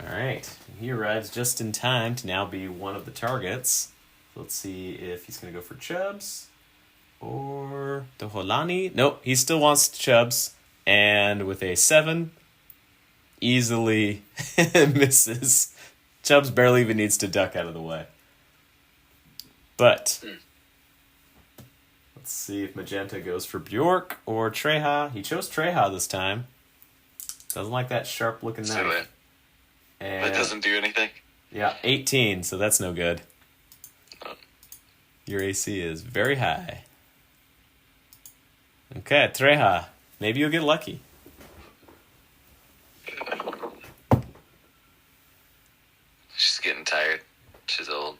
Alright. He arrives just in time to now be one of the targets. Let's see if he's going to go for Chubbs or Doholani. Nope, he still wants Chubbs. And with a 7, easily misses. Chubbs barely even needs to duck out of the way. But let's see if Magenta goes for Bjork or Treha. He chose Treha this time. Doesn't like that sharp-looking knife. And that doesn't do anything? Yeah, 18, so that's no good. Your AC is very high. Okay, Treha. Maybe you'll get lucky. She's getting tired. She's old.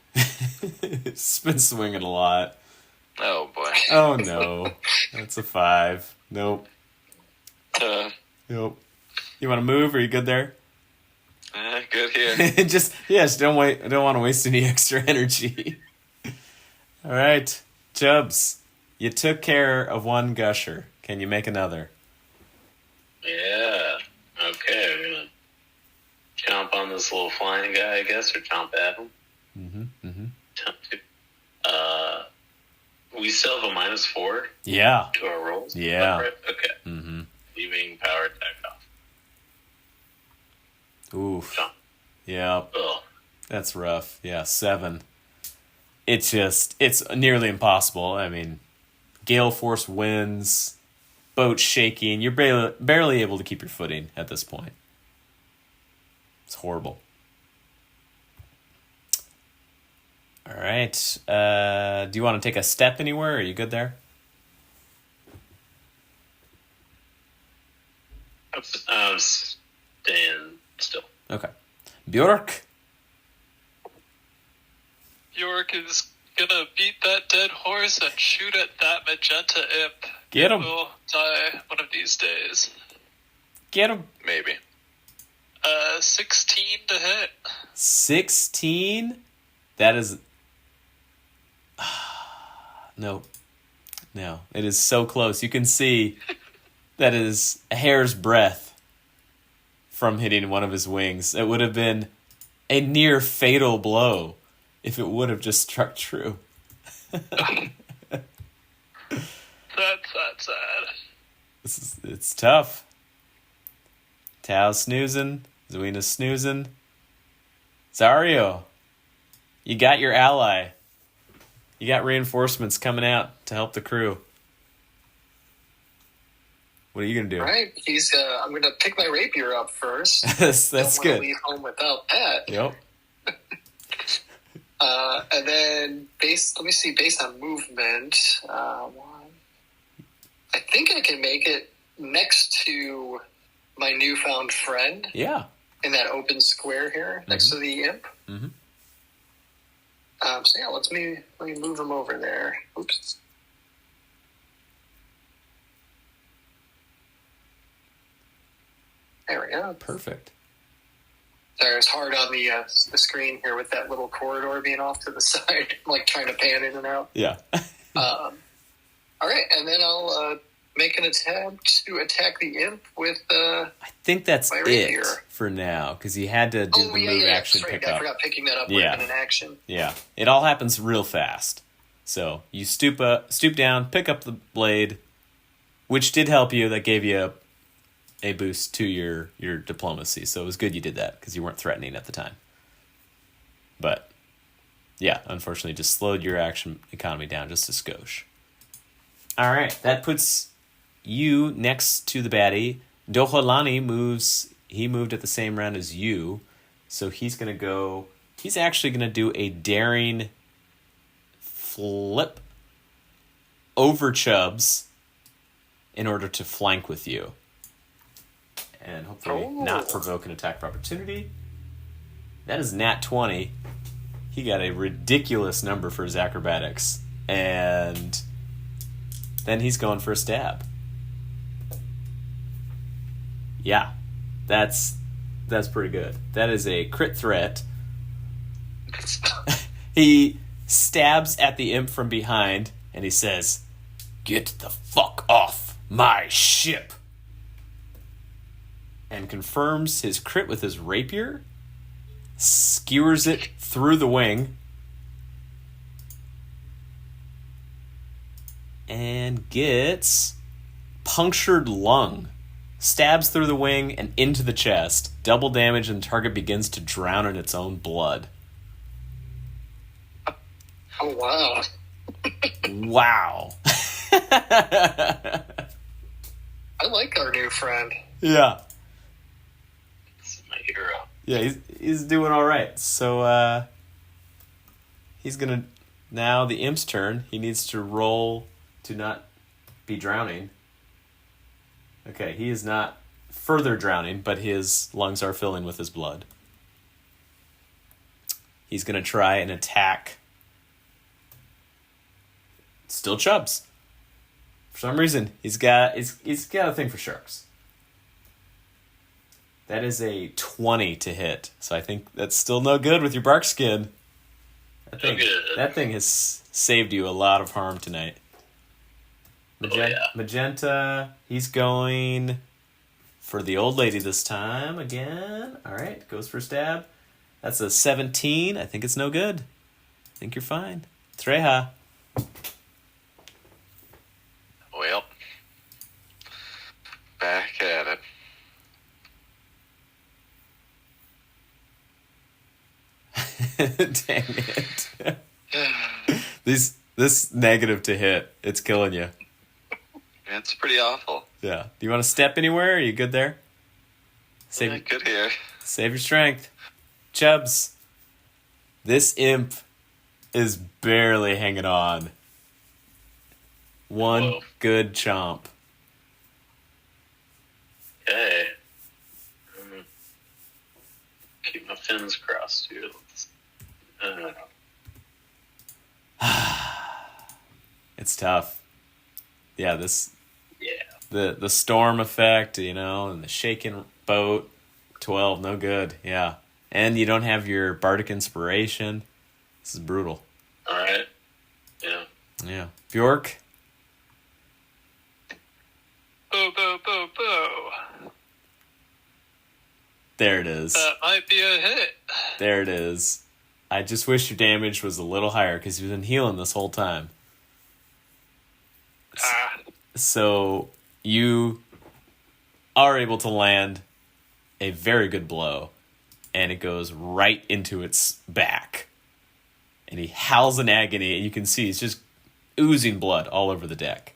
She's been swinging a lot. Oh, boy. Oh, no. That's a 5. Nope. Nope. You want to move? Are you good there? Good here. Just don't wait. I don't want to waste any extra energy. All right, Chubbs, you took care of one gusher. Can you make another? Yeah. Okay, we're gonna chomp on this little flying guy, I guess, or chomp at him. We still have a -4. Yeah. To our rolls. Yeah. Right? Okay. Leaving power attack off. Oof. Chomp. Yeah. Ugh. That's rough. Yeah, 7. It's nearly impossible. I mean, gale force winds, boat shaking. You're barely able to keep your footing at this point. It's horrible. All right. Do you want to take a step anywhere? Are you good there? I'm staying still. Okay. Bjork. Bjork is gonna beat that dead horse and shoot at that magenta imp. Get him. Will die one of these days. Get him. Maybe. 16 to hit. 16? That is... No. It is so close. You can see that is a hair's breadth from hitting one of his wings. It would have been a near fatal blow if it would have just struck true. That's sad. It's tough. Tao's snoozing. Zuina's snoozing. Zsario, you got your ally. You got reinforcements coming out to help the crew. What are you going to do? All right. I'm going to pick my rapier up first. That's Don't good. want to leave home without that. Yep. And then based on movement, I think I can make it next to my newfound friend. Yeah. In that open square here, next to the imp. Mm-hmm. So yeah, let me move him over there. Oops. There we go. Perfect. Sorry, it's hard on the screen here with that little corridor being off to the side. I'm like trying to pan in and out. Yeah. All right, and then I'll make an attempt to attack the imp with I think that's my it rapier. for now, because you had to do the move action That's right. pickup. I forgot picking that up Yeah. in an action. Yeah. It all happens real fast. So you stoop down, pick up the blade, which did help you. That gave you a boost to your diplomacy. So it was good you did that, because you weren't threatening at the time. But yeah, unfortunately, just slowed your action economy down just a skosh. All right, that puts you next to the baddie. Doholani moved at the same round as you, so he's actually going to do a daring flip over Chubbs in order to flank with you. And hopefully not provoke an attack of opportunity. That is nat 20. He got a ridiculous number for his acrobatics. And then he's going for a stab. Yeah, that's pretty good. That is a crit threat. He stabs at the imp from behind, and he says, "Get the fuck off my ship." And confirms his crit with his rapier, skewers it through the wing, and gets punctured lung. Stabs through the wing and into the chest. Double damage, and the target begins to drown in its own blood. Oh, wow. Wow. I like our new friend. Yeah. This is my hero. Yeah, he's doing all right. So he's going to... Now the imp's turn. He needs to roll to not be drowning. Okay, he is not further drowning, but his lungs are filling with his blood. He's going to try and attack. Still Chubbs. For some reason, he's got a thing for sharks. That is a 20 to hit, so I think that's still no good with your bark skin. That thing has saved you a lot of harm tonight. Magenta, he's going for the old lady this time again. All right, goes for a stab. That's a 17. I think it's no good. I think you're fine. Treja. Well, back at it. Dang it. This negative to hit, it's killing you. It's pretty awful. Yeah. Do you want to step anywhere? Are you good there? Good here. Save your strength. Chubbs. This imp is barely hanging on. One good chomp. Okay. Keep my fins crossed here. It's tough. Yeah, the storm effect, and the shaken boat. 12, no good. Yeah. And you don't have your bardic inspiration. This is brutal. All right. Yeah. Yeah. Bjork. Boo, boo, boo, boo. There it is. That might be a hit. There it is. I just wish your damage was a little higher because you've been healing this whole time. So you are able to land a very good blow, and it goes right into its back. And he howls in agony, and you can see he's just oozing blood all over the deck.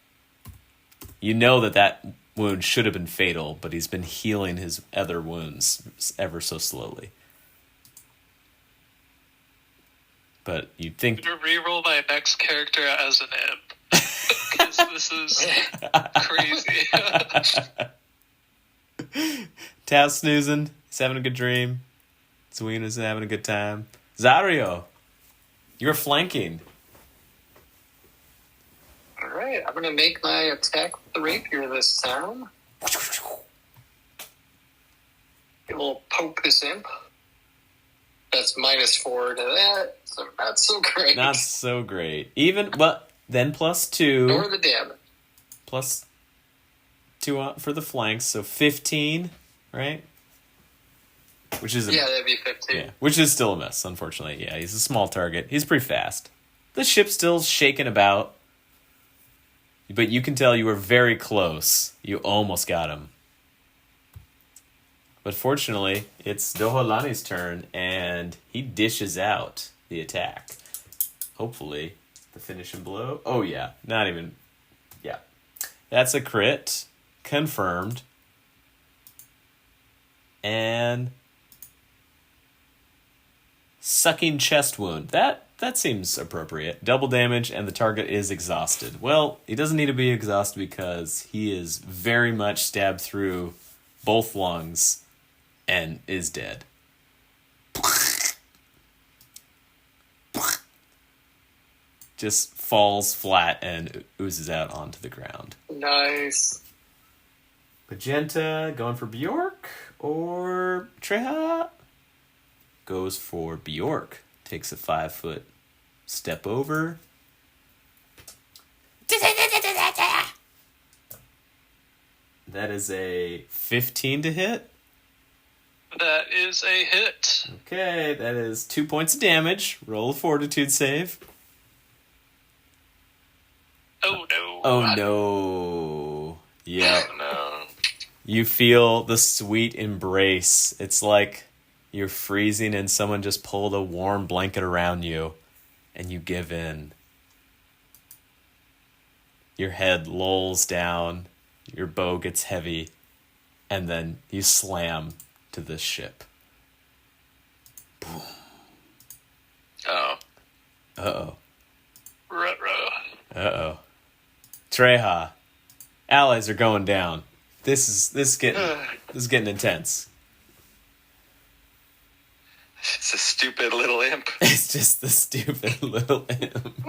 You know that wound should have been fatal, but he's been healing his other wounds ever so slowly. But you'd think... I'm going to reroll my next character as an imp. Because this is crazy. Taz snoozing. He's having a good dream. Zawina's having a good time. Zsario, you're flanking. All right, I'm going to make my attack with the rapier this time. We'll poke this imp. That's -4 to that, so not so great. Not so great. Even, but then +2. Or the damage. +2 for the flanks, so 15, right? Which is that'd be 15. Yeah, which is still a miss, unfortunately. Yeah, he's a small target. He's pretty fast. The ship's still shaking about, but you can tell you were very close. You almost got him. But fortunately, it's Doholani's turn, and he dishes out the attack. Hopefully, the finishing blow. Oh, yeah. Not even... Yeah. That's a crit. Confirmed. And... Sucking chest wound. That seems appropriate. Double damage, and the target is exhausted. Well, he doesn't need to be exhausted because he is very much stabbed through both lungs and is dead. Just falls flat and oozes out onto the ground. Nice. Magenta going for Bjork or Treha? Goes for Bjork. Takes a 5-foot step over. That is a 15 to hit. That is a hit. Okay, that is 2 points of damage. Roll a fortitude save. Oh no. Oh no. Yeah. Oh, no. You feel the sweet embrace. It's like you're freezing and someone just pulled a warm blanket around you and you give in. Your head lolls down, your bow gets heavy, and then you slam to this ship. Boom. Oh. Uh-oh. Ruh-roh. Uh-oh. Treha. Allies are going down. This is getting intense. It's a stupid little imp. It's just the stupid little imp.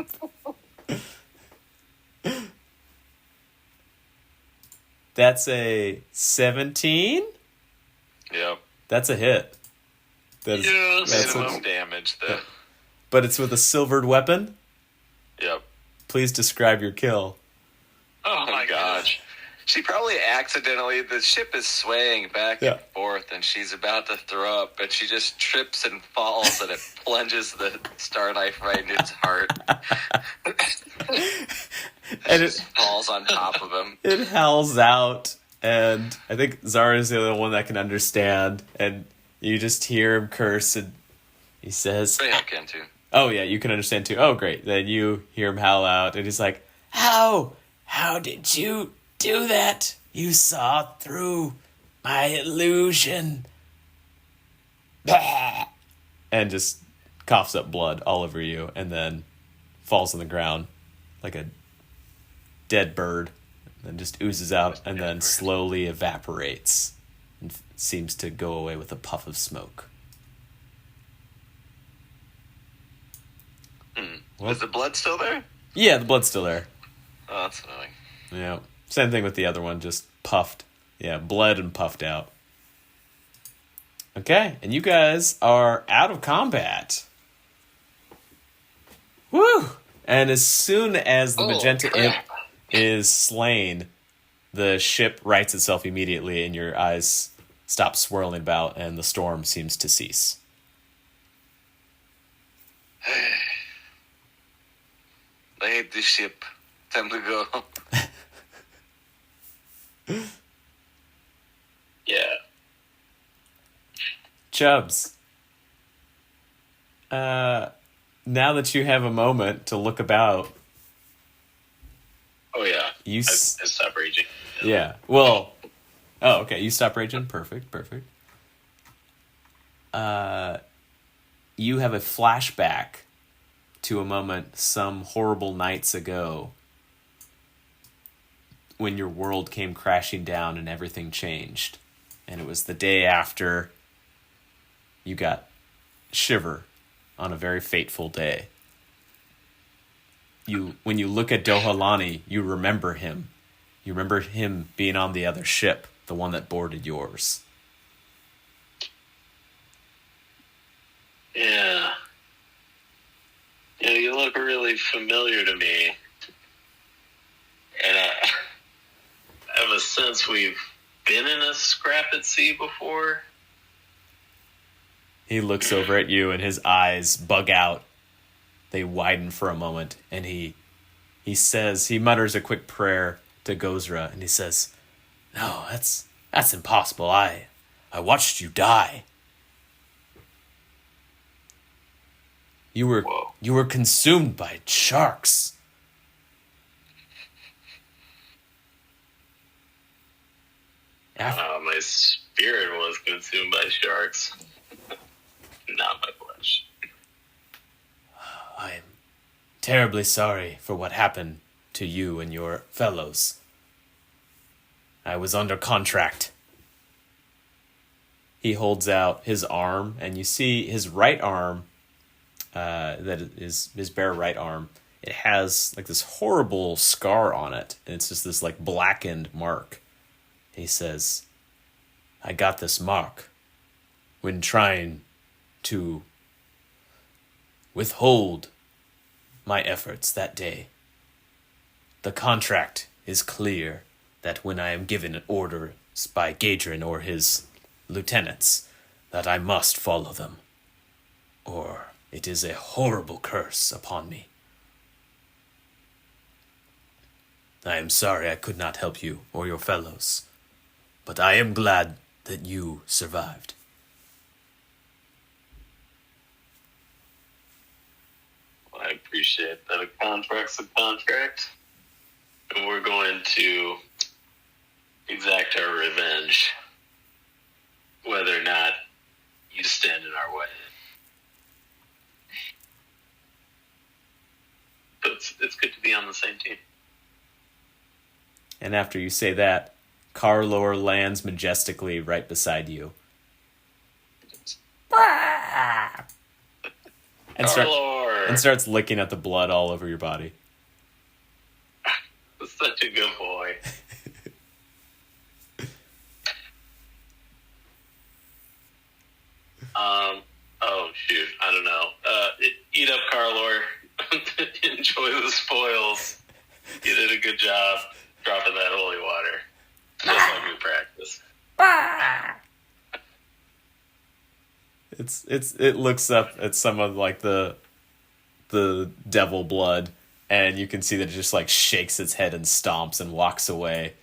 That's a 17? Yep. That's a hit. That's Minimum damage, though. But it's with a silvered weapon? Yep. Please describe your kill. Oh my gosh. She probably accidentally, the ship is swaying back and forth, and she's about to throw up, but she just trips and falls, and it plunges the star knife right in its heart. And it falls on top of him. It howls out, and I think Zara's the only one that can understand, and you just hear him curse, and he says... I can too. Oh, yeah, you can understand too. Oh, great. Then you hear him howl out, and he's like, How did you do that? You saw through my illusion. Bah! And just coughs up blood all over you, and then falls on the ground like a dead bird, and just oozes out, and then slowly evaporates, and seems to go away with a puff of smoke. Well, is the blood still there? Yeah, the blood's still there. Oh, that's annoying. Yeah. Same thing with the other one, just puffed. Yeah, bled and puffed out. Okay, and you guys are out of combat. Woo! And as soon as the magenta imp is slain, the ship rights itself immediately, and your eyes stops swirling about, and the storm seems to cease. I hate this ship. Time to go. Yeah. Chubbs, now that you have a moment to look about, Oh yeah. you I stopped raging. yeah. Well, oh okay. You stop raging. Perfect. You have a flashback to a moment some horrible nights ago when your world came crashing down and everything changed. And it was the day after you got Shiver on a very fateful day. When you look at Dohalani, you remember him. You remember him being on the other ship, the one that boarded yours. Yeah. You look really familiar to me. And I have a sense we've been in a scrap at sea before. He looks over at you and his eyes bug out. They widen for a moment, and he mutters a quick prayer to Gozra, and he says, "No, that's impossible. I watched you die. You were consumed by sharks." My spirit was consumed by sharks. Not my flesh. I am terribly sorry for what happened to you and your fellows. I was under contract. He holds out his arm, and you see his right arm, that is his bare right arm. It has like this horrible scar on it, and it's just this like blackened mark. He says, "I got this mark when trying to withhold my efforts that day. The contract is clear that when I am given orders by Gadrin or his lieutenants, that I must follow them, or it is a horrible curse upon me. I am sorry I could not help you or your fellows, but I am glad that you survived." I appreciate that. A contract's a contract. And we're going to exact our revenge, whether or not you stand in our way. But it's good to be on the same team. And after you say that, Carlor lands majestically right beside you. And starts licking at the blood all over your body. Such a good boy. Oh shoot, I don't know. Eat up, Carlor. Enjoy the spoils. You did a good job dropping that holy water. Just like we practice. It looks up at some of like the devil blood, and you can see that it just like shakes its head and stomps and walks away,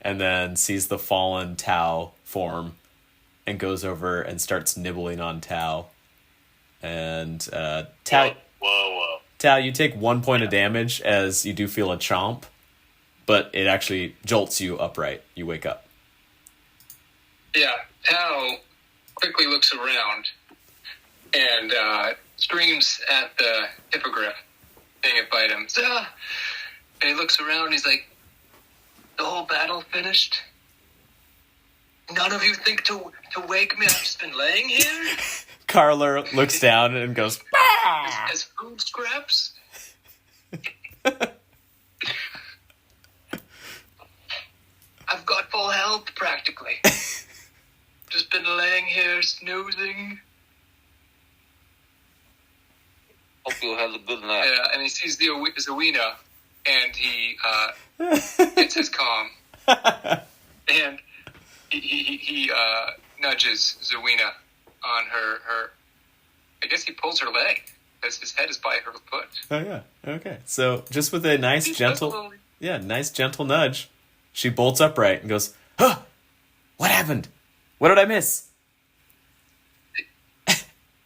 and then sees the fallen Tau form and goes over and starts nibbling on Tau. And Tau, whoa. Tau, you take 1 point of damage as you do feel a chomp, but it actually jolts you upright. You wake up. Yeah, Tau quickly looks around and screams at the hippogriff, saying it bite him. And he looks around and he's like, "The whole battle finished? None of you think to wake me? I've just been laying here?" Carler looks down and goes, as food scraps? I've got full health, practically. Just been laying here snoozing. Hope you have a good night. Yeah, and he sees the Zawina, and he gets his calm. And he nudges Zawina on her. I guess he pulls her leg because his head is by her foot. Oh yeah. Okay. So just with a nice gentle nudge, she bolts upright and goes, "Huh! What happened? What did I miss?"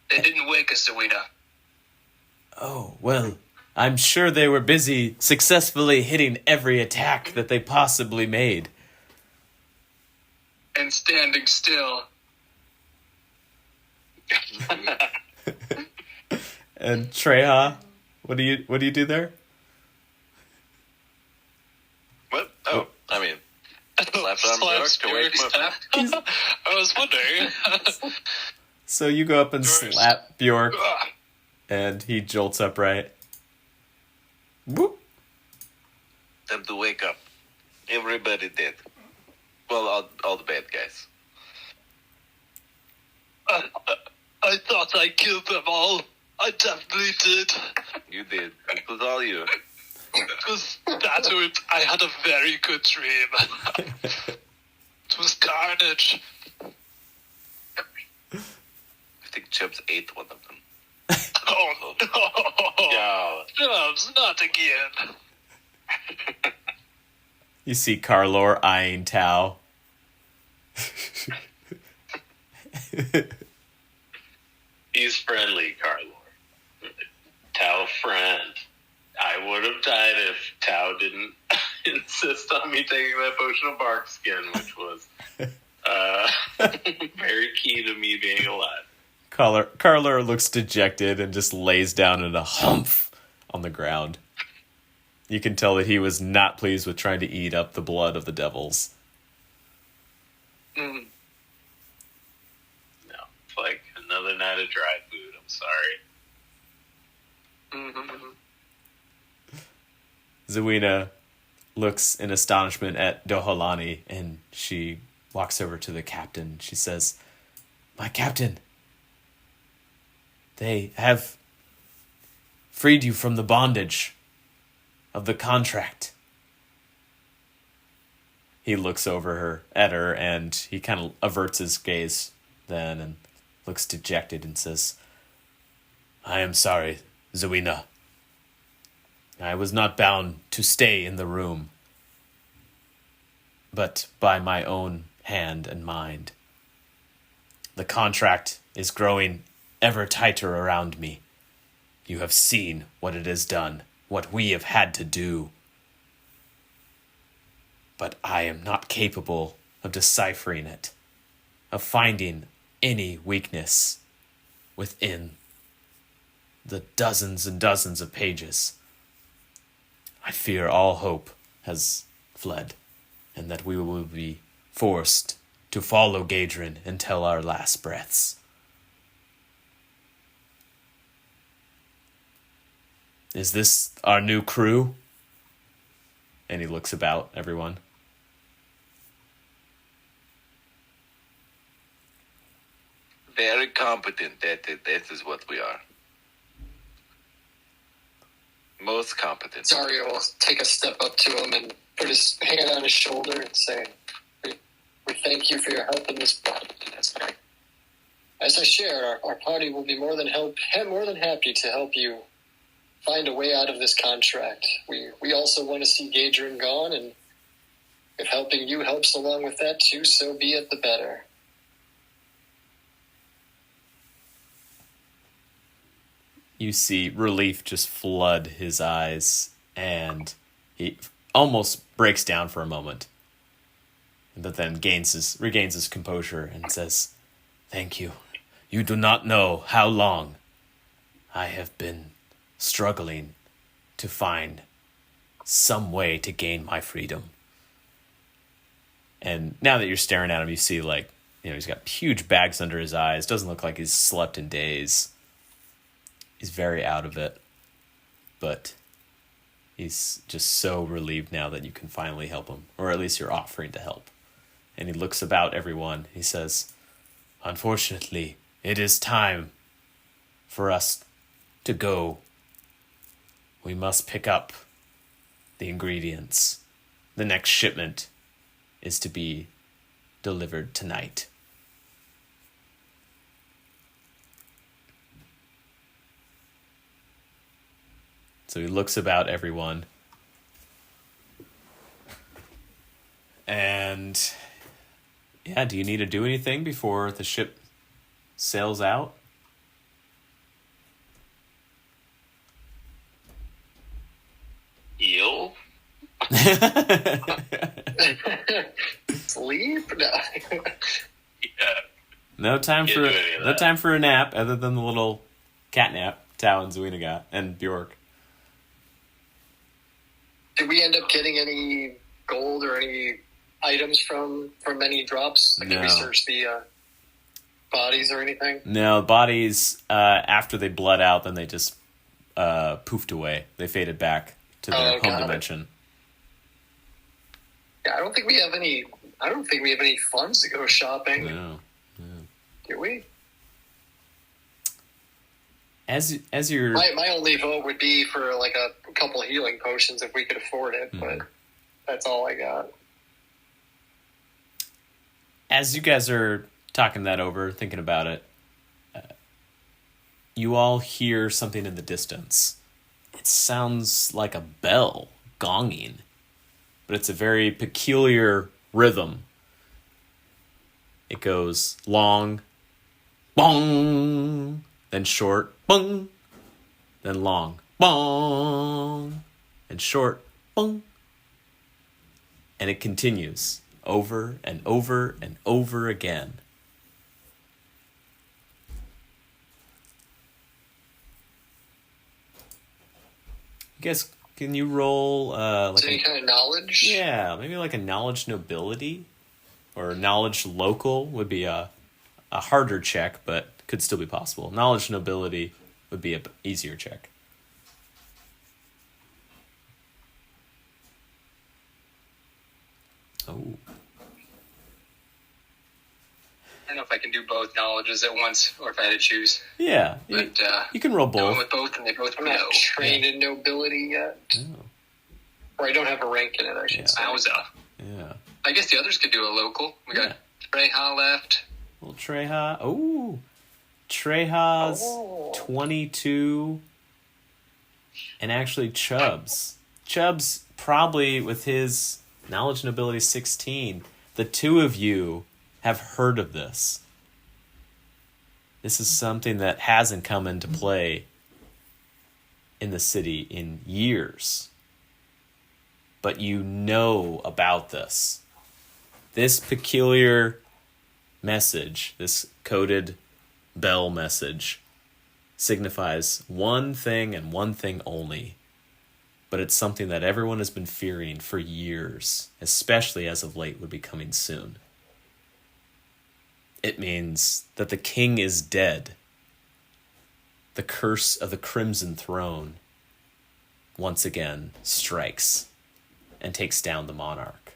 They didn't wake us, Zawina. Oh, well, I'm sure they were busy successfully hitting every attack that they possibly made. And standing still. And Treha, what do you do there? What? Oh, I mean, slap on Bjork to wake him up. I was wondering. So you go up and slap Bjork, and he jolts upright. Whoop. Time to wake up. Everybody dead. Well, all the bad guys. I thought I killed them all. I definitely did. You did. It was all you. It was battered. I had a very good dream. It was carnage. I think Chubbs ate one of them. Oh, no. Yeah. Chubbs, not again. You see Carlor eyeing Tau. He's friendly, Carlor. Tau friend. I would have died if Tau didn't insist on me taking that potion of bark skin, which was very key to me being alive. Carlor looks dejected and just lays down in a humph on the ground. You can tell that he was not pleased with trying to eat up the blood of the devils. Mm. No, it's like another night of dry food. I'm sorry. Mm-hmm. Zawina looks in astonishment at Doholani, and she walks over to the captain. She says, "My captain, they have freed you from the bondage of the contract." He looks over at her, and he kind of averts his gaze then and looks dejected and says, "I am sorry, Zawina. I was not bound to stay in the room, but by my own hand and mind. The contract is growing ever tighter around me. You have seen what it has done, what we have had to do. But I am not capable of deciphering it, of finding any weakness within the dozens and dozens of pages. I fear all hope has fled, and that we will be forced to follow Gadrin until our last breaths." "Is this our new crew?" And he looks about everyone. Very competent. That is what we are. Most competent. Zsario will take a step up to him and put his hand on his shoulder and say, we thank you for your help in this battle. As I shared, our party will be more than happy to help you find a way out of this contract. We also want to see Gadrin gone, and if helping you helps along with that too, so be it, the better. You see relief just flood his eyes, and he almost breaks down for a moment, but then regains his composure and says, "Thank you. You do not know how long I have been struggling to find some way to gain my freedom." And now that you're staring at him, you see, he's got huge bags under his eyes. Doesn't look like he's slept in days. He's very out of it, but he's just so relieved now that you can finally help him, or at least you're offering to help. And he looks about everyone. He says, "Unfortunately, it is time for us to go. We must pick up the ingredients. The next shipment is to be delivered tonight." So he looks about everyone. And yeah, do you need to do anything before the ship sails out? Eel? Sleep? No. Yeah. No time Can't for do any of no that. time for a nap other than the little cat nap Tao and Zuina got, and Bjork. Did we end up getting any gold or any items from any drops? Like, did we No. search the bodies or anything? No, bodies, after they bled out, then they just poofed away. They faded back to their home got it. dimension. Yeah, I don't think we have any funds to go shopping. No. Do we? As you're... My only vote would be for like a couple healing potions if we could afford it, but that's all I got. As you guys are talking that over, thinking about it, you all hear something in the distance. It sounds like a bell gonging, but it's a very peculiar rhythm. It goes long, bong, then short, bong, then long, bong, and short, bong. And it continues over and over and over again. You guys, can you roll Is there any kind of knowledge? yeah, maybe like a knowledge nobility or knowledge local would be a harder check, but could still be possible. Knowledge nobility would be a easier check. Oh. I don't know if I can do both knowledges at once, or if I had to choose. Yeah, But you can roll I went both. with both, and they both I'm were not no. trained in nobility yet. Oh, Or I don't have a rank in it, I should Yeah. say. I was yeah. I guess the others could do a local. We got Treha left. Little Treha. Oh. Treha's Oh. 22. And actually Chubb's. Chubb's probably with his knowledge nobility 16. The two of you have heard of this. This is something that hasn't come into play in the city in years. But you know about this. This peculiar message, this coded bell message, signifies one thing and one thing only. But it's something that everyone has been fearing for years, especially as of late would be coming soon. It means that the king is dead. The curse of the Crimson Throne once again strikes and takes down the monarch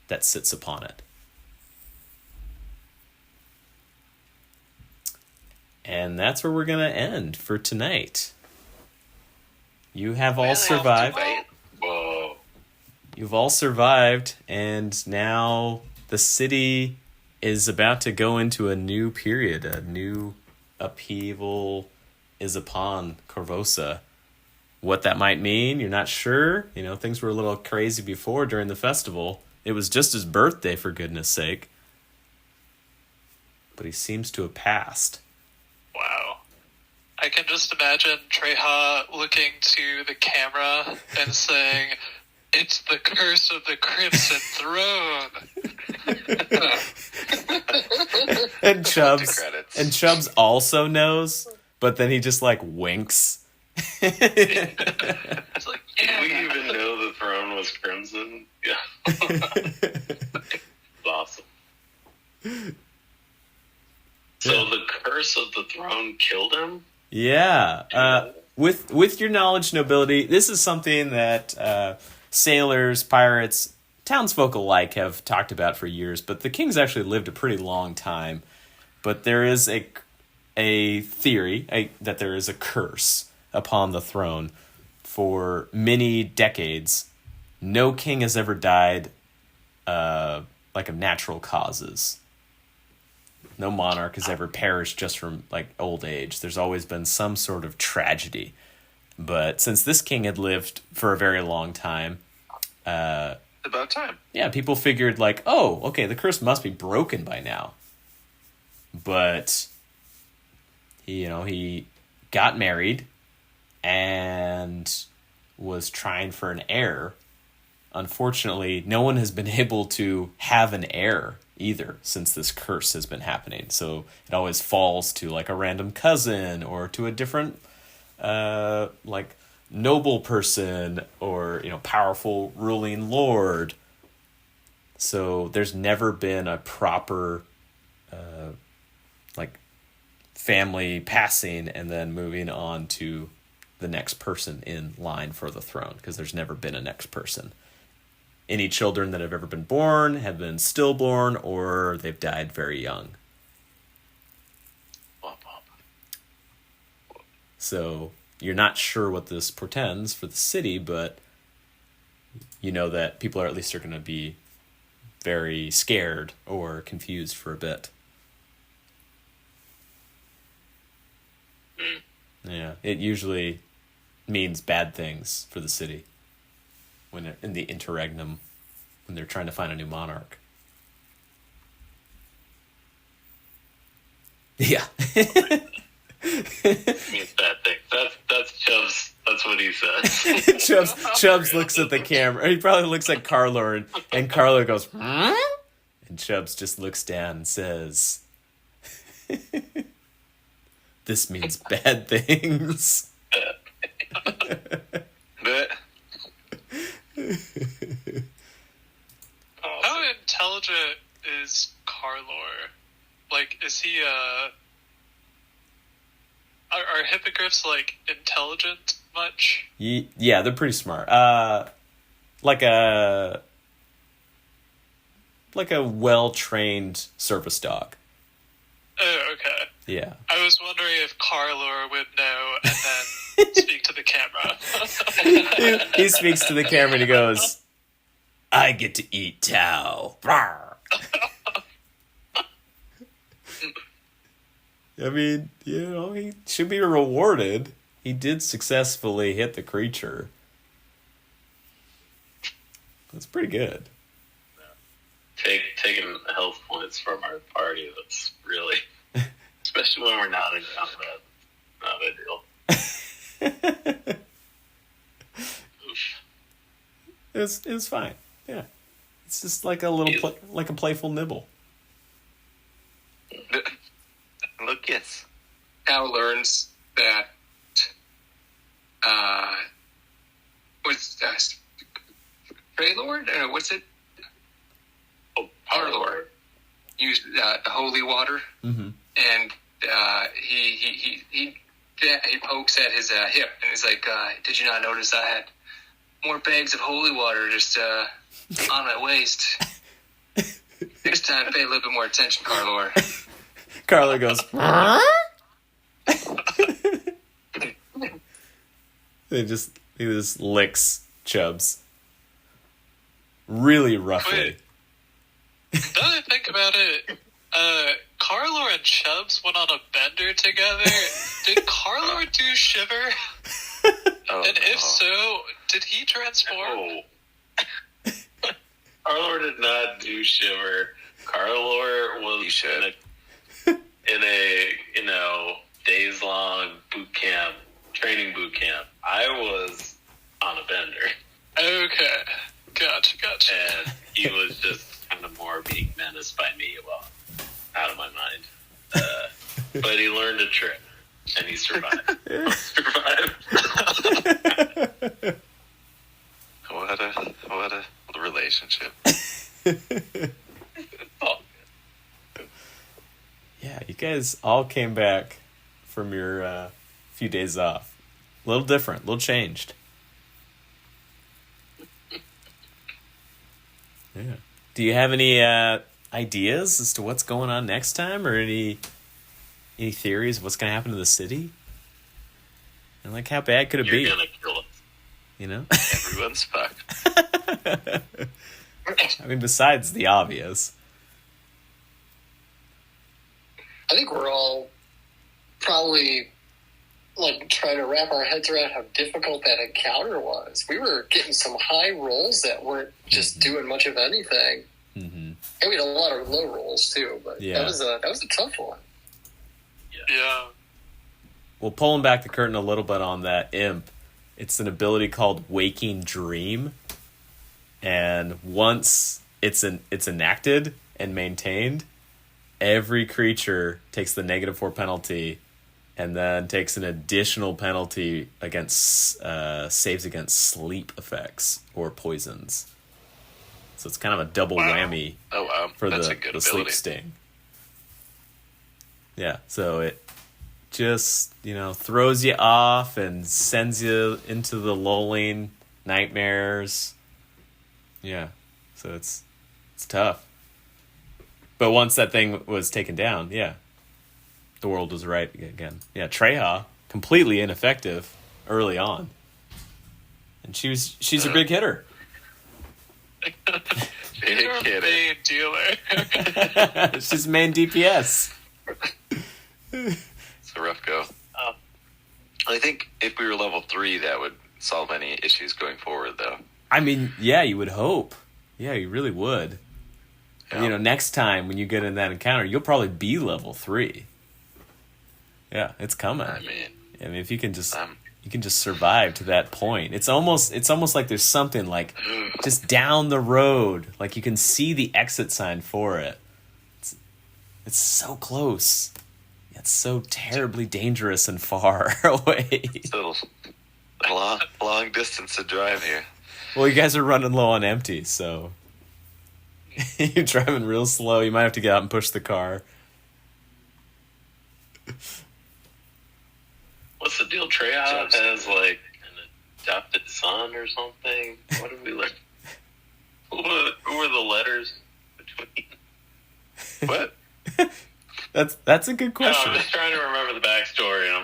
that sits upon it. And that's where we're going to end for tonight. You have all survived. Whoa. You've all survived, and now the city is about to go into a new period. A new upheaval is upon Corvosa. What that might mean, you're not sure. You know, things were a little crazy before during the festival. It was just his birthday, for goodness sake. But he seems to have passed. Wow. I can just imagine Treha looking to the camera and saying, "It's the curse of the Crimson Throne." And Chubbs, credits. and Chubbs also knows, but then he just like winks. It's like, Did we yeah. even know the throne was crimson? Yeah. It's awesome. So the curse of the throne killed him? Yeah. With your knowledge nobility, this is something that sailors, pirates, townsfolk alike have talked about for years, but the king's actually lived a pretty long time. But there is a theory that there is a curse upon the throne for many decades. No king has ever died like of natural causes. No monarch has ever perished just from like old age. There's always been some sort of tragedy. But since this king had lived for a very long time, about time. Yeah, people figured like, oh, okay, the curse must be broken by now. But he got married and was trying for an heir. Unfortunately, no one has been able to have an heir either since this curse has been happening. So it always falls to like a random cousin or to a different like noble person or powerful ruling lord. So there's never been a proper like family passing and then moving on to the next person in line for the throne, because there's never been a next person. Any children that have ever been born have been stillborn or they've died very young. So you're not sure what this portends for the city, but you know that people are going to be very scared or confused for a bit. Yeah, it usually means bad things for the city when in the interregnum, when they're trying to find a new monarch. Yeah. Means bad things. That's Chubbs. That's what he says. Chubbs looks at the camera. He probably looks at Carlo, and Carlo goes, huh? And Chubbs just looks down and says, this means bad things. How intelligent is Carlor? Like, is he Are hippogriffs like intelligent much? Yeah, they're pretty smart. Like a well-trained service dog. Oh, okay. Yeah. I was wondering if Carlor would know and then speak to the camera. he speaks to the camera and he goes, I get to eat Tao. I mean, he should be rewarded. He did successfully hit the creature. That's pretty good. Taking health points from our party, that's really, especially when we're not in combat, not ideal. It was fine. Yeah. It's just like a little, like a playful nibble. Look, yes. Now learns that what's Freylord? What's it? Oh, Parlor used the holy water, mm-hmm. and he pokes at his hip, and he's like, "Did you not notice I had more bags of holy water just on my waist? Next time, pay a little bit more attention, Carlor." Carlo goes, huh? he just licks Chubbs really roughly. Wait. Now that I think about it, Carlor and Chubbs went on a bender together. Did Carlor do Shiver? And if so, did he transform? No. Carlor did not do Shiver. Carlor was in a days-long training boot camp. I was on a bender. Okay. Gotcha. And he was just kind of more being menaced by me, out of my mind. But he learned a trick, and he survived. What a relationship. Yeah, you guys all came back from your few days off. A little different, a little changed. Yeah. Do you have any ideas as to what's going on next time, or any theories of what's going to happen to the city? And like, how bad could it be? You're gonna kill us. Everyone's fucked. I mean, besides the obvious. I think we're all probably like trying to wrap our heads around how difficult that encounter was. We were getting some high rolls that weren't just doing much of anything. Mm-hmm. And we had a lot of low rolls too, but that was a tough one. Yeah. Well, pulling back the curtain a little bit on that imp, it's an ability called Waking Dream, and once it's enacted and maintained, every creature takes the -4 penalty, and then takes an additional penalty against saves against sleep effects or poisons. So it's kind of a double whammy for the sleep sting. Yeah, so it just, throws you off and sends you into the lulling nightmares. Yeah, so it's tough. But once that thing was taken down, the world was right again. Yeah, Treha, completely ineffective early on. And she's a big hitter. She's our main dealer. She's main DPS. It's a rough go. I think if we were level 3, that would solve any issues going forward, though. I mean, yeah, you would hope. Yeah, you really would. Yeah. Next time when you get in that encounter, you'll probably be level 3. Yeah, it's coming. I mean, if you can just survive to that point. It's almost like there's something like just down the road, like you can see the exit sign for it. It's so close. It's so terribly dangerous and far away. It's a long distance to drive here. Well, you guys are running low on empty, so you're driving real slow. You might have to get out and push the car. What's the deal? Treha has like an adopted son or something. What did we learn? Who were the letters between? What? That's a good question. I'm just trying to remember the backstory, and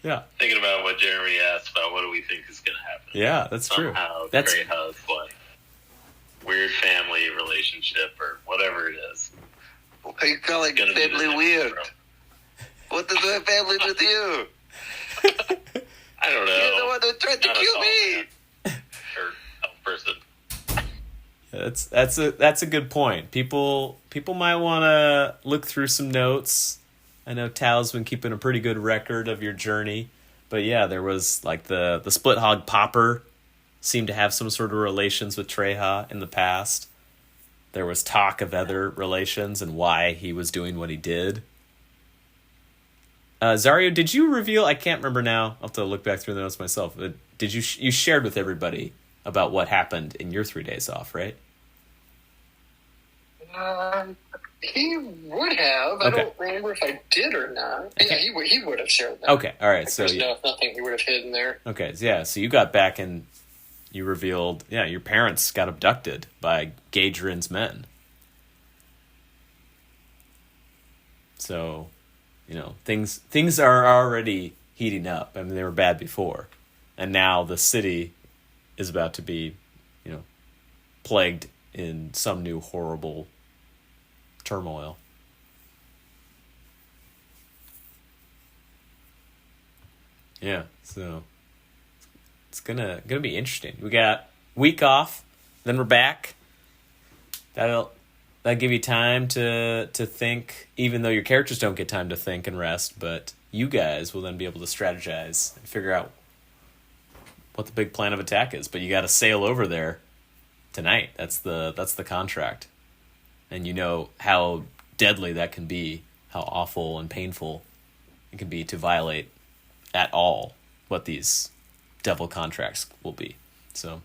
I'm thinking about what Jeremy asked about. What do we think is going to happen? Yeah, that's true. That's Treha's like weird family relationship or whatever it is. What are you calling family weird? What does my family do to you? I don't know. You're the one who tried to kill me. Or person. That's a good point. People might want to look through some notes. I know Tao's been keeping a pretty good record of your journey, but yeah, there was like the split hog popper seemed to have some sort of relations with Treha in the past. There was talk of other relations and why he was doing what he did. Zsario, did you reveal? I can't remember now. I'll have to look back through the notes myself. Did you shared with everybody about what happened in your 3 days off, right? He would have. Okay. I don't remember if I did or not. Yeah, he would have shared that. Okay, all right. So there's nothing he would have hidden there. Okay, yeah. So you got back and you revealed, your parents got abducted by Gadrin's men. So, things are already heating up. I mean, they were bad before, and now the city is about to be, plagued in some new horrible turmoil. Yeah, so it's gonna be interesting. We got week off, then we're back. That'll give you time to think, even though your characters don't get time to think and rest, but you guys will then be able to strategize and figure out what the big plan of attack is. But you got to sail over there tonight. That's the contract. And you know how deadly that can be, how awful and painful it can be to violate at all what these devil contracts will be. So,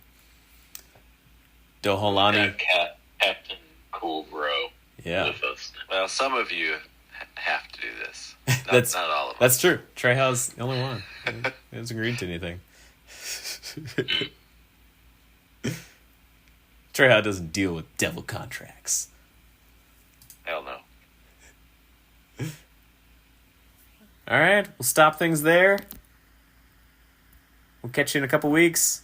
Doholani. Captain Cool Bro. Yeah. With us. Well, some of you have to do this. Not all of us. That's true. Treha's the only one. He hasn't agreed to anything. Treha doesn't deal with devil contracts. Hell no. All right, we'll stop things there. We'll catch you in a couple weeks.